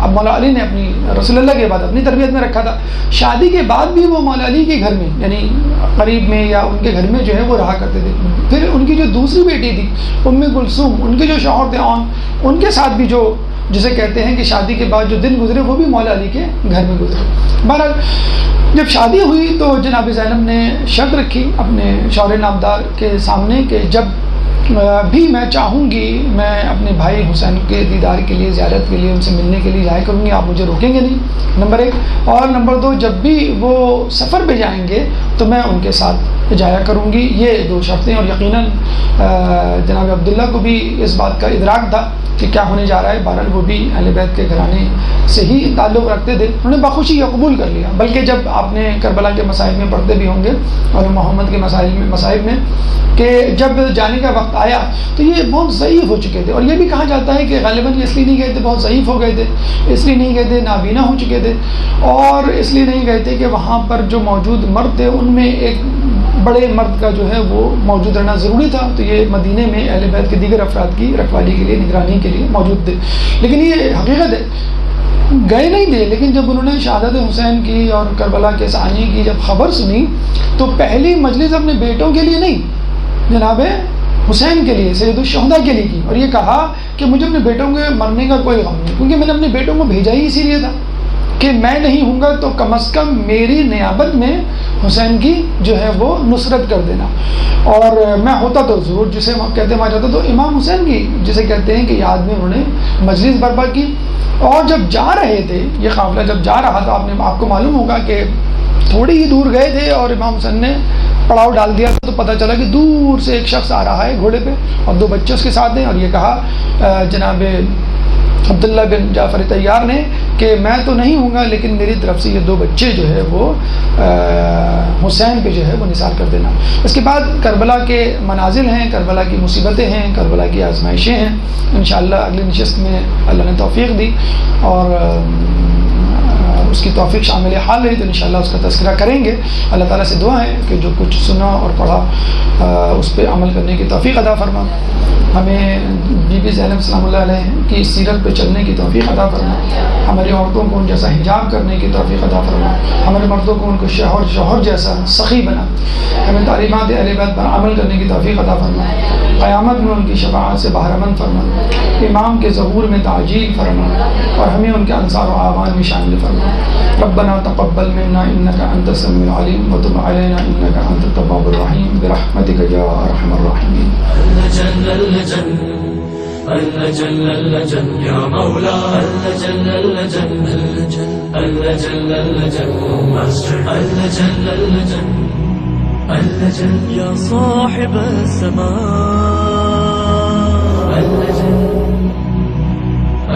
S1: اب مولا علی نے اپنی رسول اللہ کے بعد اپنی تربیت میں رکھا تھا. شادی کے بعد بھی وہ مولا علی کے گھر میں یعنی قریب میں یا ان کے گھر میں جو ہے وہ رہا کرتے تھے. پھر ان کی جو دوسری بیٹی تھی ام کلثوم، ان کے جو شوہر تھے ان کے ساتھ بھی جو جسے کہتے ہیں کہ شادی کے بعد جو دن گزرے وہ بھی مولا علی کے گھر میں گزرے. بہرحال جب شادی ہوئی تو جناب زینب نے شرط رکھی اپنے شوہر نامدار کے سامنے کہ جب بھی میں چاہوں گی میں اپنے بھائی حسین کے دیدار کے لیے زیارت کے لیے ان سے ملنے کے لیے جایا کروں گی، آپ مجھے روکیں گے نہیں، نمبر 1. اور نمبر 2 جب بھی وہ سفر پہ جائیں گے تو میں ان کے ساتھ جایا کروں گی. یہ 2 شرطیں. اور یقیناً جناب عبداللہ کو بھی اس بات کا ادراک تھا کہ کیا ہونے جا رہا ہے. بہرحال وہ بھی اہل بیت کے گھرانے سے ہی تعلق رکھتے تھے، انہوں نے بخوشی یہ قبول کر لیا. بلکہ جب آپ نے کربلا کے مسائل میں پڑھتے بھی ہوں گے اور محمد کے مسائل میں کہ جب جانے کا وقت آیا تو یہ بہت ضعیف ہو چکے تھے. اور یہ بھی کہا جاتا ہے کہ غالباً یہ اس لیے نہیں گئے تھے بہت ضعیف ہو گئے تھے، اس لیے نہیں گئے تھے نابینا ہو چکے تھے، اور اس لیے نہیں گئے تھے کہ وہاں پر جو موجود مرد تھے ان میں ایک بڑے مرد کا جو ہے وہ موجود رہنا ضروری تھا. تو یہ مدینے میں اہل بیت کے دیگر افراد کی رکھوالی کے لیے نگرانی کے لیے موجود تھے. لیکن یہ حقیقت ہے گئے نہیں تھے. لیکن جب انہوں نے شہادت حسین کی اور کربلا کے ثانی کی جب خبر سنی تو پہلی مجلس اپنے بیٹوں کے لیے نہیں جناب حسین کے لیے سید الشہداء کے لیے کی، اور یہ کہا کہ مجھے اپنے بیٹوں کے مرنے کا کوئی غم نہیں، کیونکہ میں نے اپنے بیٹوں کو بھیجا ہی اسی لیے تھا کہ میں نہیں ہوں گا تو کم از کم میری نیابت میں حسین کی جو ہے وہ نصرت کر دینا. اور میں ہوتا تو ضرور جسے کہتے ہیں وہاں جاتا تو امام حسین کی جسے کہتے ہیں کہ یاد میں انہوں نے مجلس برپا کی. اور جب جا رہے تھے یہ قافلہ جب جا رہا تھا آپ کو معلوم ہوگا کہ تھوڑی ہی دور گئے تھے اور امام حسین نے پڑاؤ ڈال دیا تو پتہ چلا کہ دور سے ایک شخص آ رہا ہے گھوڑے پہ اور 2 بچے اس کے ساتھ ہیں. اور یہ کہا جناب عبداللہ بن جعفر طیار نے کہ میں تو نہیں ہوں گا لیکن میری طرف سے یہ 2 بچے جو ہے وہ حسین پہ جو ہے وہ نثار کر دینا. اس کے بعد کربلا کے منازل ہیں، کربلا کی مصیبتیں ہیں، کربلا کی آزمائشیں ہیں. انشاءاللہ اگلی نشست میں اللہ نے توفیق دی اور اس کی توفیق شامل حال رہی تو انشاءاللہ اس کا تذکرہ کریں گے. اللہ تعالیٰ سے دعا ہے کہ جو کچھ سنا اور پڑھا اس پہ عمل کرنے کی توفیق عطا فرما. ہمیں بی بی زینب سلام اللہ علیہ کی سیرت پہ چلنے کی توفیق عطا فرما. ہماری عورتوں کو ان جیسا حجاب کرنے کی توفیق عطا فرما. ہمارے مردوں کو ان کو شوہر جیسا سخی بنا. ہمیں تعلیمات اہل بیت پر عمل کرنے کی توفیق عطا فرما. قیامت میں ان کی شفاعت سے بہرمند فرما. امام کے ظہور میں تعجیل فرما اور ہمیں ان کے انصار و اعوان میں شامل فرما. ربنا تقبل منا انك انت السميع العليم وتب علينا انك انت التواب الرحيم برحمتك يا ارحم الراحمين.
S2: اللجن اللجن يا مولا اللجن اللجن اللجن اللجن اللجن اللجن اللجن يا صاحب السماء اللجن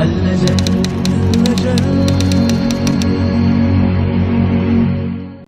S2: اللجن